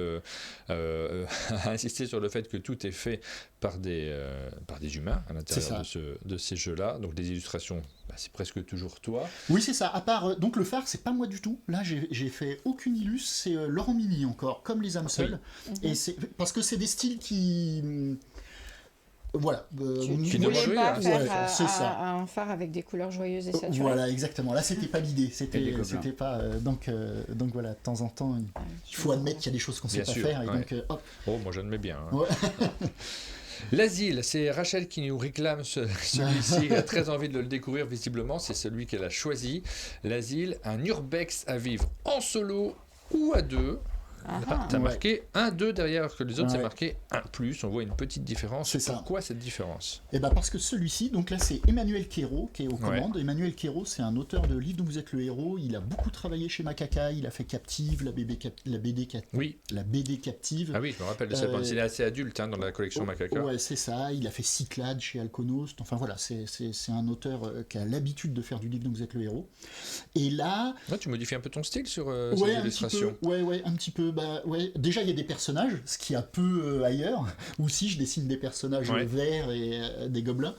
à insister sur le fait que tout est fait par des humains à l'intérieur de ces jeux-là. Donc des illustrations c'est presque toujours toi. Oui, c'est ça. À part donc le phare, c'est pas moi du tout. Là, j'ai fait aucune illus. C'est Laurent Mini encore, comme les âmes seules. Et c'est parce que c'est des styles qui voilà. Qui Tu ne voulais jouer, pas hein. faire Ouais, c'est ça. un phare avec des couleurs joyeuses et saturées. Voilà, exactement. Là, c'était pas l'idée. Et C'était des gobelins. pas. Donc voilà, de temps en temps, il faut admettre qu'il y a des choses qu'on sait Bien pas sûr, faire. Et ouais. donc, hop. Oh, moi j'admets bien. Hein. Ouais. L'asile, c'est Rachel qui nous réclame celui-ci. Elle a très envie de le découvrir, visiblement. C'est celui qu'elle a choisi. L'asile, un urbex à vivre en solo ou à deux. Ah, T'as Ouais. marqué 1-2 derrière que les autres, c'est Ouais. marqué 1+. On voit une petite différence. C'est ça. Pourquoi cette différence? Et parce que celui-ci, donc là c'est Emmanuel Quérault qui est aux commandes. Emmanuel Quérault, c'est un auteur de livres dont vous êtes le héros. Il a beaucoup travaillé chez Macaca, il a fait Captive, la BD Oui. Captive. Ah oui, je me rappelle de cette bande. Il est assez adulte dans la collection Macaca. Ouais, c'est ça. Il a fait Cyclades chez Alconost. Enfin voilà, c'est un auteur qui a l'habitude de faire du livre dont vous êtes le héros. Et là, Là, tu modifies un peu ton style sur ouais, ces un petit illustrations. peu. Ouais, un petit peu. Déjà, il y a des personnages, ce qui a peu ailleurs. Ou si je dessine des personnages Ouais. verts et des gobelins.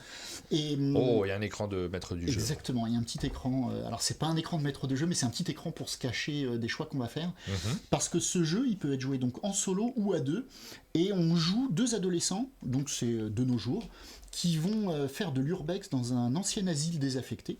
Et, Oh, il y a un écran de maître du jeu. exactement, il y a un petit écran. Alors, c'est pas un écran de maître de jeu, mais c'est un petit écran pour se cacher des choix qu'on va faire. Mhm. Parce que ce jeu, il peut être joué donc en solo ou à deux. Et on joue deux adolescents, donc c'est de nos jours, qui vont faire de l'urbex dans un ancien asile désaffecté.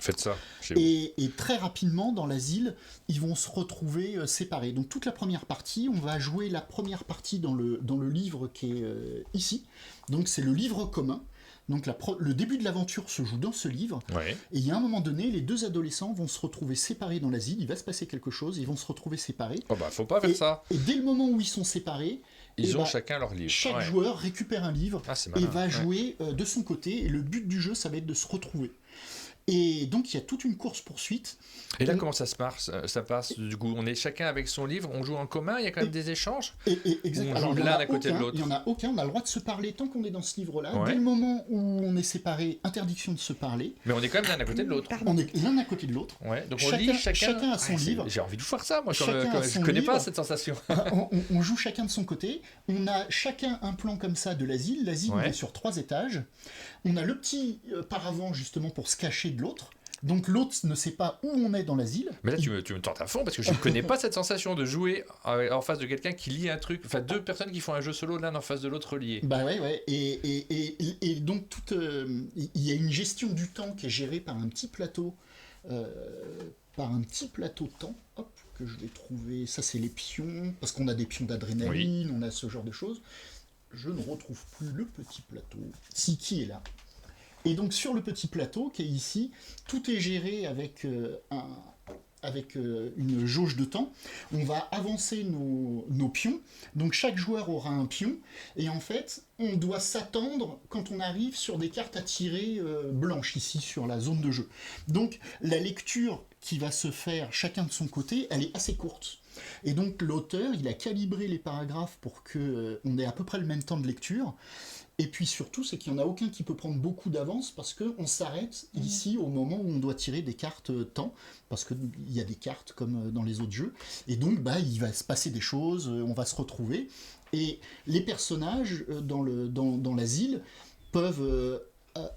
Faites ça chez vous. Et très rapidement, dans l'asile, ils vont se retrouver séparés. Donc toute la première partie, on va jouer la première partie dans le livre qui est ici. Donc c'est le livre commun. Donc le début de l'aventure se joue dans ce livre. Ouais. Et il y a un moment donné, les deux adolescents vont se retrouver séparés dans l'asile. Il va se passer quelque chose, ils vont se retrouver séparés. Oh bah, faut pas faire ça. Et dès le moment où ils sont séparés, Ils eh ont bah, chacun leur livre. chaque Ouais. joueur récupère un livre Ah, c'est et malin. va Ouais. jouer de son côté. Et le but du jeu, ça va être de se retrouver. Et donc il y a toute une course-poursuite. Et là, Donc- comment ça se passe? Ça passe du coup, on est chacun avec son livre, on joue en commun, il y a quand même des échanges? Exactement. On joue Alors, il y en l'un a à côté de aucun, l'autre. Il n'y en a aucun, on a le droit de se parler tant qu'on est dans ce livre-là. Ouais. Dès le moment où on est séparés, interdiction de se parler. Mais on est quand même l'un à côté de l'autre. Pardon. On est l'un à côté de l'autre. Ouais, donc on Chacun- lit chacun. chacun a son livre. J'ai envie de voir ça, moi, Chacun a je son connais pas livre. cette sensation. On joue chacun de son côté. On a chacun un plan comme ça de l'asile. L'asile Ouais. il est sur 3 étages. On a le petit paravent justement pour se cacher de l'autre. Donc l'autre ne sait pas où on est dans l'asile. Mais là, tu me tentes à fond parce que je ne connais pas cette sensation de jouer en face de quelqu'un qui lit un truc. Enfin, deux personnes qui font un jeu solo, l'un en face de l'autre relié. Bah ouais. Et donc il y a une gestion du temps qui est gérée par un petit plateau, temps. Hop, que je vais trouver. Ça c'est les pions, parce qu'on a des pions d'adrénaline, on a ce genre de choses. Je ne retrouve plus le petit plateau. Si, qui est là. Et donc sur le petit plateau qui est ici, tout est géré avec une jauge de temps. On va avancer nos pions. Donc chaque joueur aura un pion. Et en fait, on doit s'attendre quand on arrive sur des cartes à tirer blanches ici sur la zone de jeu. Donc la lecture qui va se faire chacun de son côté, elle est assez courte. Et donc l'auteur, il a calibré les paragraphes pour qu'on ait à peu près le même temps de lecture. Et puis surtout, c'est qu'il n'y en a aucun qui peut prendre beaucoup d'avance parce qu'on s'arrête ici au moment où on doit tirer des cartes temps, parce qu'il y a des cartes comme dans les autres jeux. Et donc, il va se passer des choses, on va se retrouver. Et les personnages dans l'asile peuvent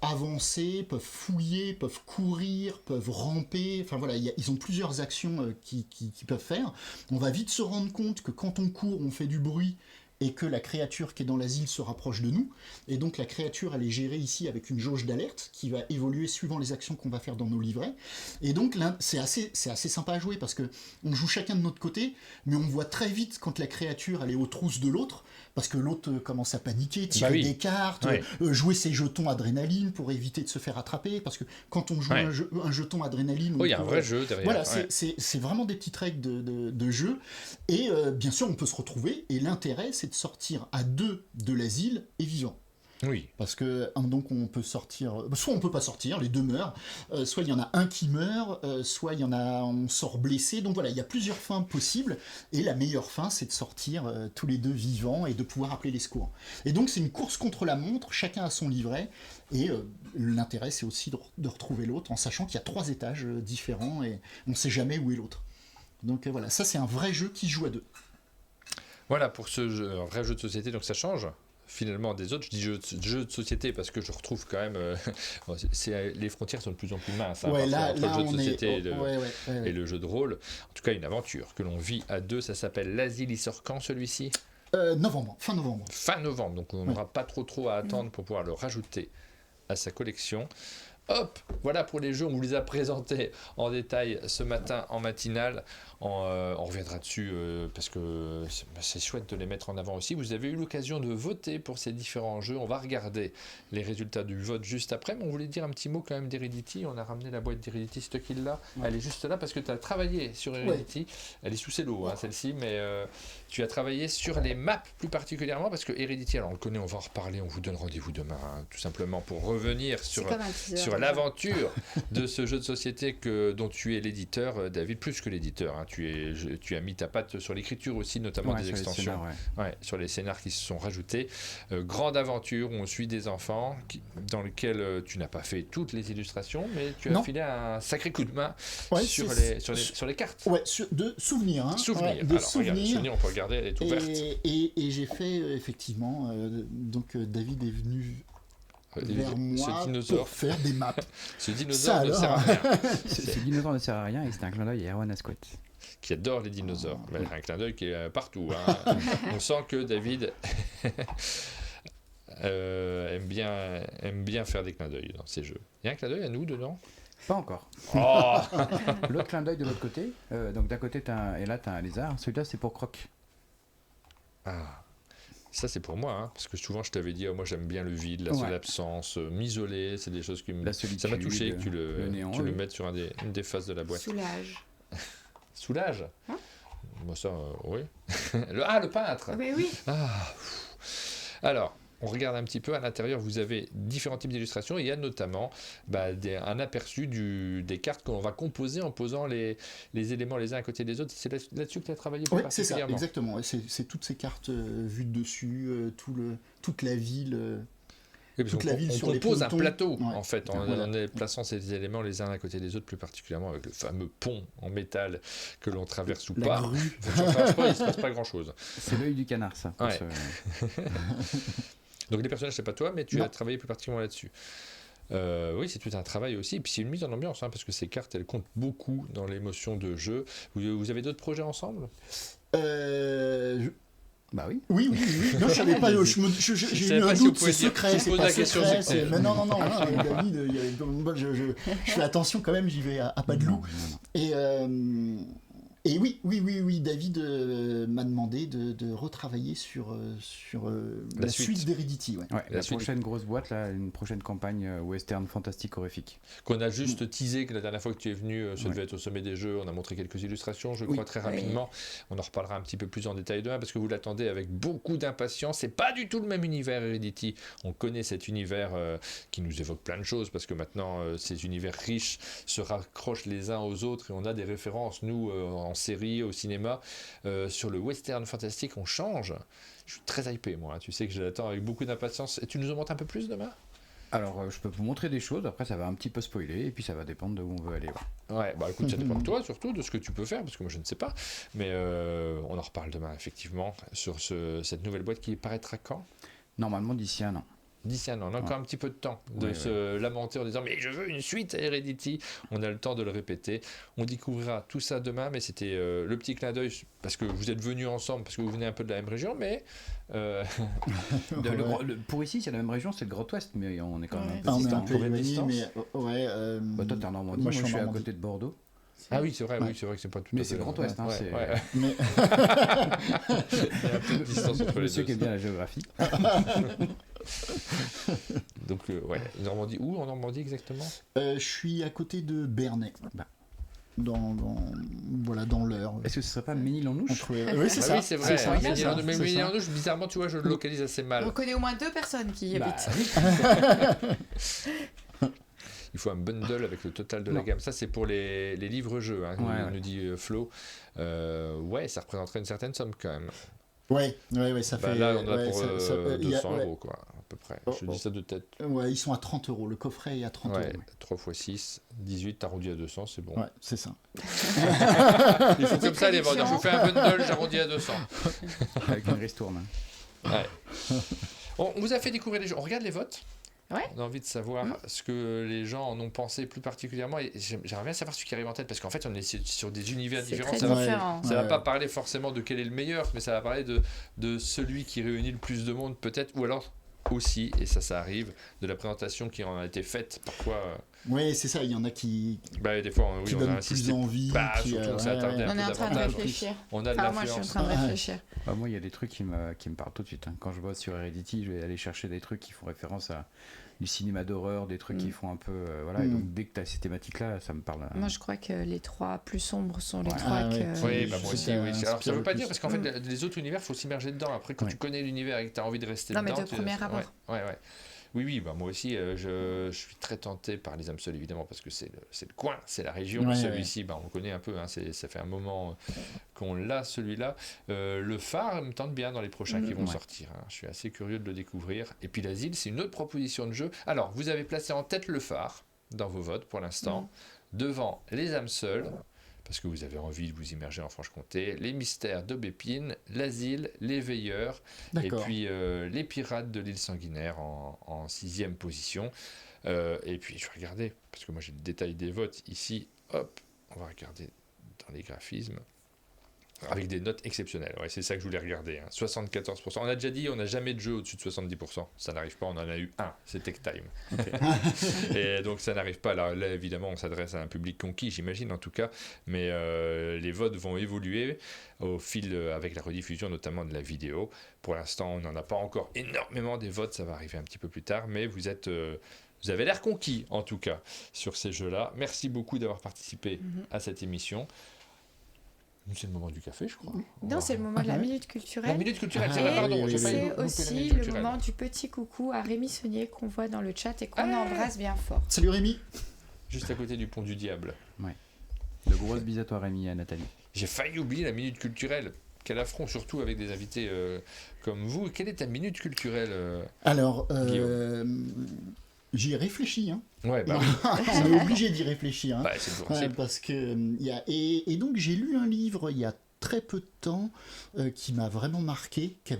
avancer, peuvent fouiller, peuvent courir, peuvent ramper. Enfin voilà, ils ont plusieurs actions qu'ils peuvent faire. On va vite se rendre compte que quand on court, on fait du bruit et que la créature qui est dans l'asile se rapproche de nous. Et donc la créature, elle est gérée ici avec une jauge d'alerte qui va évoluer suivant les actions qu'on va faire dans nos livrets. Et donc là, c'est assez sympa à jouer parce que on joue chacun de notre côté, mais on voit très vite quand la créature, elle est aux trousses de l'autre, parce que l'autre commence à paniquer, tirer des cartes, jouer ses jetons adrénaline pour éviter de se faire attraper, parce que quand on joue un jeton adrénaline... Il y a un vrai jeu derrière. Voilà, c'est vraiment des petites règles de jeu. Et bien sûr, on peut se retrouver, et l'intérêt, c'est de sortir à deux de l'asile et vivant. Oui. Parce que donc on peut sortir, soit on peut pas sortir, les deux meurent, soit il y en a un qui meurt, soit il y en a on sort blessé. Donc voilà, il y a plusieurs fins possibles et la meilleure fin c'est de sortir tous les deux vivants et de pouvoir appeler les secours. Et donc c'est une course contre la montre, chacun a son livret et l'intérêt c'est aussi de retrouver l'autre en sachant qu'il y a 3 étages différents et on sait jamais où est l'autre. Donc voilà, ça c'est un vrai jeu qui se joue à deux. Voilà, pour ce jeu, un vrai jeu de société, donc ça change. finalement des autres. Je dis jeux de société parce que je retrouve quand même les frontières sont de plus en plus minces Ouais, là, entre le jeu de société ouais. et le jeu de rôle. En tout cas, une aventure que l'on vit à deux. Ça s'appelle L'Asile. Il sort quand celui-ci? Novembre, fin novembre. Fin novembre, donc on n'aura pas trop à attendre pour pouvoir le rajouter à sa collection. Hop, voilà pour les jeux, on vous les a présentés en détail ce matin en matinale. On reviendra dessus parce que c'est chouette de les mettre en avant aussi. Vous avez eu l'occasion de voter pour ces différents jeux. On va regarder les résultats du vote juste après, mais on voulait dire un petit mot quand même d'Heredity. On a ramené la boîte d'Heredity, c'est toi qui l'as. Elle est juste là parce que tu as travaillé sur Heredity. Elle est sous ses lots, celle-ci, mais tu as travaillé sur les maps plus particulièrement parce que Heredity, alors on le connaît, on va en reparler, on vous donne rendez-vous demain, tout simplement pour revenir sur l'aventure de ce jeu de société dont tu es l'éditeur, David, plus que l'éditeur. Tu as mis ta patte sur l'écriture aussi, notamment des extensions, sur les scénars qui se sont rajoutés. Grande aventure où on suit des enfants dans lequel tu n'as pas fait toutes les illustrations, mais tu as filé un sacré coup de main sur les cartes. Ouais, de souvenirs. Souvenirs. De Alors, souvenirs. Regarde, souvenirs, on peut regarder, elle est ouverte. Et j'ai fait, effectivement, donc David est venu vers moi pour faire des maps. Ce dinosaure ne sert à rien. Ce dinosaure ne sert à rien et c'est un clin d'œil à Erwan Asquith. Qui adore les dinosaures. Un clin d'œil qui est partout. On sent que David aime bien faire des clins d'œil dans ces jeux. Il y a un clin d'œil à nous dedans? Pas encore. Oh L'autre clin d'œil de l'autre côté, donc d'un côté et là tu as un lézard, celui-là c'est pour Croc. Ah, ça c'est pour moi, parce que souvent je t'avais dit, moi j'aime bien le vide, l'absence, m'isoler, c'est des choses qui ça m'a touché que tu le mettes sur une des faces de la boîte. Soulage. Moi ça, oui. Le peintre. Oui. Alors, on regarde un petit peu à l'intérieur, vous avez différents types d'illustrations. Il y a notamment un aperçu des cartes qu'on va composer en posant les éléments les uns à côté des autres. C'est là-dessus que tu as travaillé plus particulièrement. C'est ça, exactement. C'est toutes ces cartes vues de dessus, toute la ville. On compose un plateau, en fait, en plaçant ces éléments les uns à côté des autres, plus particulièrement avec le fameux pont en métal que l'on traverse ou pas. Grue. Il ne se passe pas grand-chose. C'est l'œil du canard, ça. Ouais. Donc les personnages, c'est pas toi, mais tu as travaillé plus particulièrement là-dessus. Oui, c'est tout un travail aussi. Et puis c'est une mise en ambiance, parce que ces cartes, elles comptent beaucoup dans l'émotion de jeu. Vous avez d'autres projets ensemble? Bah oui. Oui. Non, je savais pas. J'ai eu un doute. C'est secret. C'est pas secret. Mais non, David. Je fais attention quand même. J'y vais à pas de loup. Et oui, David m'a demandé de retravailler sur la suite d'Heredity. La prochaine grosse boîte, là, une prochaine campagne western fantastique horrifique. Qu'on a juste teasé, que la dernière fois que tu es venu, ça devait être au sommet des jeux, on a montré quelques illustrations, je crois, très rapidement. On en reparlera un petit peu plus en détail demain, parce que vous l'attendez avec beaucoup d'impatience. C'est pas du tout le même univers, Heredity. On connaît cet univers qui nous évoque plein de choses, parce que maintenant, ces univers riches se raccrochent les uns aux autres, et on a des références, nous, en série, au cinéma, sur le western fantastique, on change. Je suis très hypé, moi. Tu sais que je l'attends avec beaucoup d'impatience. Et tu nous en montres un peu plus demain? Alors, je peux vous montrer des choses. Après, ça va un petit peu spoiler, et puis ça va dépendre de où on veut aller. Ouais, écoute, ça dépend de toi, surtout de ce que tu peux faire, parce que moi, je ne sais pas. Mais on en reparle demain, effectivement, sur cette nouvelle boîte qui paraîtra quand? Normalement, d'ici un an. D'ici un an, on a encore un petit peu de temps de se lamenter en disant mais je veux une suite à Heredity. On a le temps de le répéter. On découvrira tout ça demain, mais c'était le petit clin d'œil parce que vous êtes venus ensemble, parce que vous venez un peu de la même région, mais pour ici, c'est la même région, c'est le Grand Ouest, mais on est quand même un peu éloigné, mais toi, t'es en Normandie, moi je suis à côté de Bordeaux. Ah oui, c'est vrai, que c'est pas tout mais à fait. c'est le Grand Ouest, Mais... Il y a un peu de distance entre les deux. Monsieur qui aime bien la géographie. Donc, Normandie, où en Normandie exactement? Je suis à côté de Bernay. Dans l'Eure. Est-ce que ce serait pas Ménil-en-Ouche? Oui, c'est ça. Oui, c'est vrai. Mais Ménil-en-Ouche, bizarrement, tu vois, je le localise assez mal. On connaît au moins 2 personnes qui y habitent. Il faut un bundle avec le total de la gamme. Ça, c'est pour les livres-jeux, nous dit Flo. Ça représenterait une certaine somme quand même. Ouais, ça fait. Là, on a pour 200 euros, quoi, à peu près. Je dis ça de tête. Ouais, ils sont à 30 euros. Le coffret est à 30 euros. 3 x 6, 18, t'arrondis à 200, c'est bon. Ouais, c'est ça. Il faut comme ça les vendeurs. Je vous fais un bundle, j'arrondis à 200. Avec une ristourne. Ouais. On vous a fait découvrir les jeux. On regarde les votes. Ouais. On a envie de savoir ce que les gens en ont pensé plus particulièrement. Et j'aimerais bien savoir ce qui arrive en tête, parce qu'en fait, on est sur des univers C'est différents. très Ça va, différent. ça va pas parler forcément de quel est le meilleur, mais ça va parler de celui qui réunit le plus de monde, peut-être, ou alors aussi, et ça arrive, de la présentation qui en a été faite parfois. Ouais, c'est ça, il y en a qui Des fois, qui on a donnent insisté. plus envie. Surtout, on s'est attardé un On peu est en train de davantage. réfléchir. On a de Enfin, moi, je suis en l'influence. train de réfléchir. Bah, moi, il y a des trucs qui me parlent tout de suite. Quand je bosse sur Heredity, je vais aller chercher des trucs qui font référence à du cinéma d'horreur, des trucs qui font un peu... voilà. Et donc, dès que tu as ces thématiques-là, ça me parle. Moi, je crois que les 3 plus sombres sont les Ouais, 3 ouais. que... Oui, moi aussi, oui. Alors, ça veut pas plus. dire, parce qu'en fait, les autres univers, il faut s'immerger dedans. Après, quand tu connais l'univers et que tu as envie de rester Non, mais dedans... de premier abord. Ouais. Oui, moi aussi, je suis très tenté par les âmes seules, évidemment, parce que c'est le coin, c'est la région. Ouais, Celui-ci, on connaît un peu, ça fait un moment qu'on l'a, celui-là. Le phare me tente bien dans les prochains qui vont sortir. Je suis assez curieux de le découvrir. Et puis l'asile, c'est une autre proposition de jeu. Alors, vous avez placé en tête le phare dans vos votes pour l'instant, devant les âmes seules, parce que vous avez envie de vous immerger en Franche-Comté, les mystères d'Aubépine, l'asile, les veilleurs, et puis les pirates de l'île sanguinaire en 6e position. Et puis je vais regarder, parce que moi j'ai le détail des votes ici, hop, on va regarder dans les graphismes. Avec des notes exceptionnelles, c'est ça que je voulais regarder. 74%. On a déjà dit, on n'a jamais de jeu au-dessus de 70%. Ça n'arrive pas, on en a eu un, c'est Tech Time. Et donc ça n'arrive pas. Alors, là, évidemment, on s'adresse à un public conquis, j'imagine en tout cas, mais les votes vont évoluer au fil, avec la rediffusion notamment de la vidéo. Pour l'instant, on n'en a pas encore énormément des votes, ça va arriver un petit peu plus tard, mais vous avez l'air conquis, en tout cas, sur ces jeux-là. Merci beaucoup d'avoir participé à cette émission. C'est le moment du café, je crois. Non, c'est le moment de la minute culturelle. La minute culturelle, Et pardon. c'est aussi le moment du petit coucou à Rémi Saunier qu'on voit dans le chat et qu'on embrasse bien fort. Salut Rémi. Juste à côté du pont du diable. Ouais. De grosses bises à toi, Rémi et à Nathalie. J'ai failli oublier la minute culturelle. Quel affront, surtout avec des invités comme vous. Quelle est ta minute culturelle Alors, j'y ai réfléchi. Ouais, On est obligé d'y réfléchir. C'est le principe. Parce que, et donc j'ai lu un livre il y a très peu de temps qui m'a vraiment marqué, qui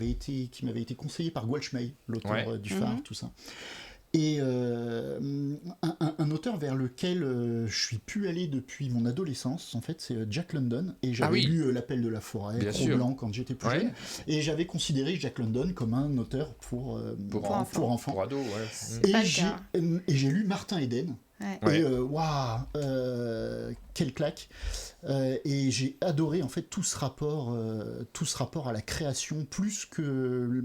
m'avait été conseillé par Gwalchmey, l'auteur du phare, tout ça. Et un auteur vers lequel je suis plus allé depuis mon adolescence, en fait, c'est Jack London. Et j'avais lu L'Appel de la forêt, Cro-Blanc quand j'étais plus jeune. Et j'avais considéré Jack London comme un auteur pour enfants. Pour ados, Et j'ai lu Martin Eden. Et waouh, quelle claque. Et j'ai adoré en fait tout ce rapport à la création, plus que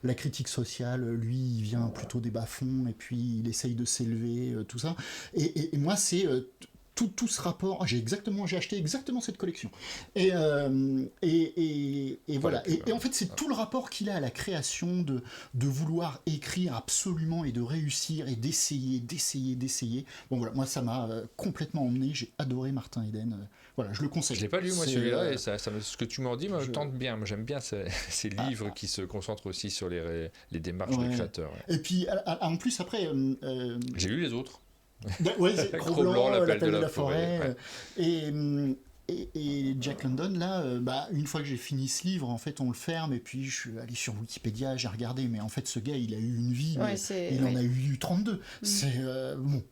la critique sociale. Lui, il vient plutôt des bas-fonds et puis il essaye de s'élever, tout ça. Et moi, c'est tout ce rapport. J'ai acheté exactement cette collection. Et voilà. Et en fait, c'est tout le rapport qu'il a à la création, de vouloir écrire absolument et de réussir et d'essayer. Bon voilà, moi ça m'a complètement emmené. J'ai adoré Martin Eden. Voilà, je le conseille. Je l'ai pas lu moi celui-là et ce que tu m'en dis me tente bien. Moi j'aime bien ces livres qui se concentrent aussi sur les démarches des créateurs. Et puis en plus après. J'ai lu les autres. C'est Cro-Blanc, L'Appel de la forêt. Ouais. Et Jack London, là, une fois que j'ai fini ce livre, en fait, on le ferme, et puis je suis allé sur Wikipédia, j'ai regardé, mais en fait, ce gars, il a eu une vie, il en a eu 32. C'est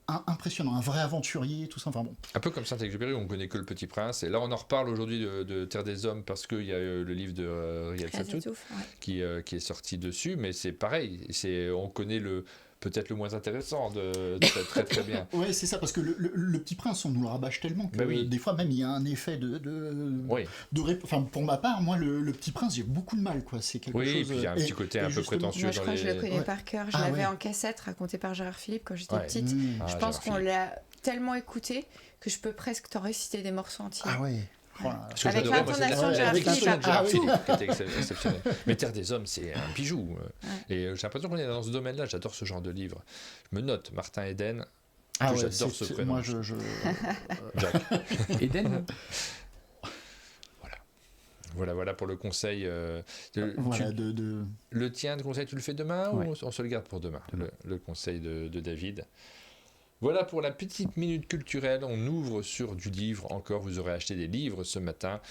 impressionnant, un vrai aventurier, tout ça. Enfin, bon. Un peu comme Saint-Exupéry, on connaît que Le Petit Prince, et là, on en reparle aujourd'hui de Terre des Hommes, parce qu'il y a le livre de Riel Satouf qui est sorti dessus, mais c'est pareil, on connaît peut-être le moins intéressant de très très bien. Ouais, c'est ça, parce que le Petit Prince, on nous le rabâche tellement que des fois même il y a un effet enfin, pour ma part, moi le Petit Prince, j'ai beaucoup de mal, quoi. C'est quelque chose. Puis il y a un petit côté un peu prétentieux. Moi, je crois que je le connais par cœur. Je l'avais en cassette, raconté par Gérard Philippe quand j'étais petite. Je pense qu'on l'a tellement écouté que je peux presque t'en réciter des morceaux entiers. Ah ouais. Voilà. Avec l'intonation de Gérard Philippe, qui était exceptionnel. Mais Terre des Hommes, c'est un bijou. Et j'ai l'impression qu'on est dans ce domaine-là. J'adore ce genre de livre. Je me note Martin Eden. J'adore ce prénom. Moi, Jack. Eden. Voilà pour le conseil. Le tien de conseil, tu le fais demain ou on se le garde pour demain. Le conseil de David. Voilà pour la petite minute culturelle. On ouvre sur du livre encore. Vous aurez acheté des livres ce matin.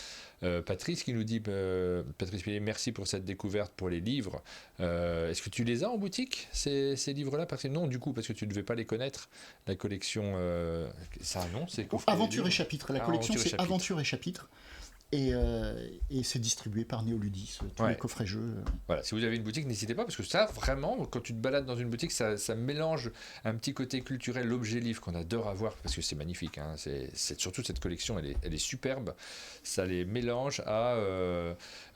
Patrice qui nous dit, Patrice Pillet, merci pour cette découverte pour les livres. Est-ce que tu les as en boutique, ces livres-là? Parce que non, du coup, parce que tu ne devais pas les connaître. La collection, ça, non, c'est Aventure et Chapitre. La collection, c'est Aventure et Chapitre. Et c'est distribué par Néoludis, tous les coffrets jeux. Voilà, si vous avez une boutique, n'hésitez pas, parce que ça, vraiment, quand tu te balades dans une boutique, ça mélange un petit côté culturel, l'objet livre qu'on adore avoir, parce que c'est magnifique. Hein, surtout cette collection, elle est superbe. Ça les mélange à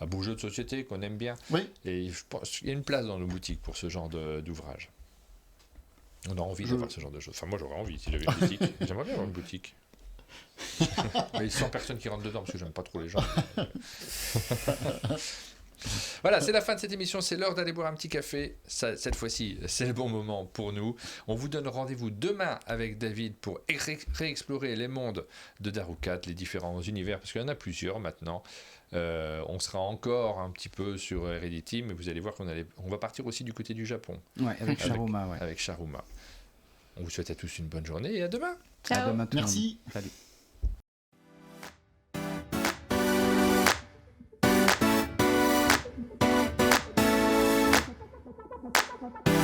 beaux jeux de société qu'on aime bien. Oui. Et je pense qu'il y a une place dans nos boutiques pour ce genre d'ouvrage. On a envie d'avoir ce genre de choses. Enfin, moi, j'aurais envie, si j'avais une boutique. J'aimerais bien avoir une boutique. Mais 100 personnes qui rentrent dedans parce que j'aime pas trop les gens. Voilà, c'est la fin de cette émission, c'est l'heure d'aller boire un petit café. Cette fois-ci, c'est le bon moment pour nous. On vous donne rendez-vous demain avec David pour réexplorer les mondes de Darukhat, les différents univers, parce qu'il y en a plusieurs maintenant. On sera encore un petit peu sur Heredity, mais vous allez voir qu'on va partir aussi du côté du Japon. Ouais, avec Sharuma. Avec Sharuma. On vous souhaite à tous une bonne journée et à demain. Ciao. À demain, merci. Salut. Thank you.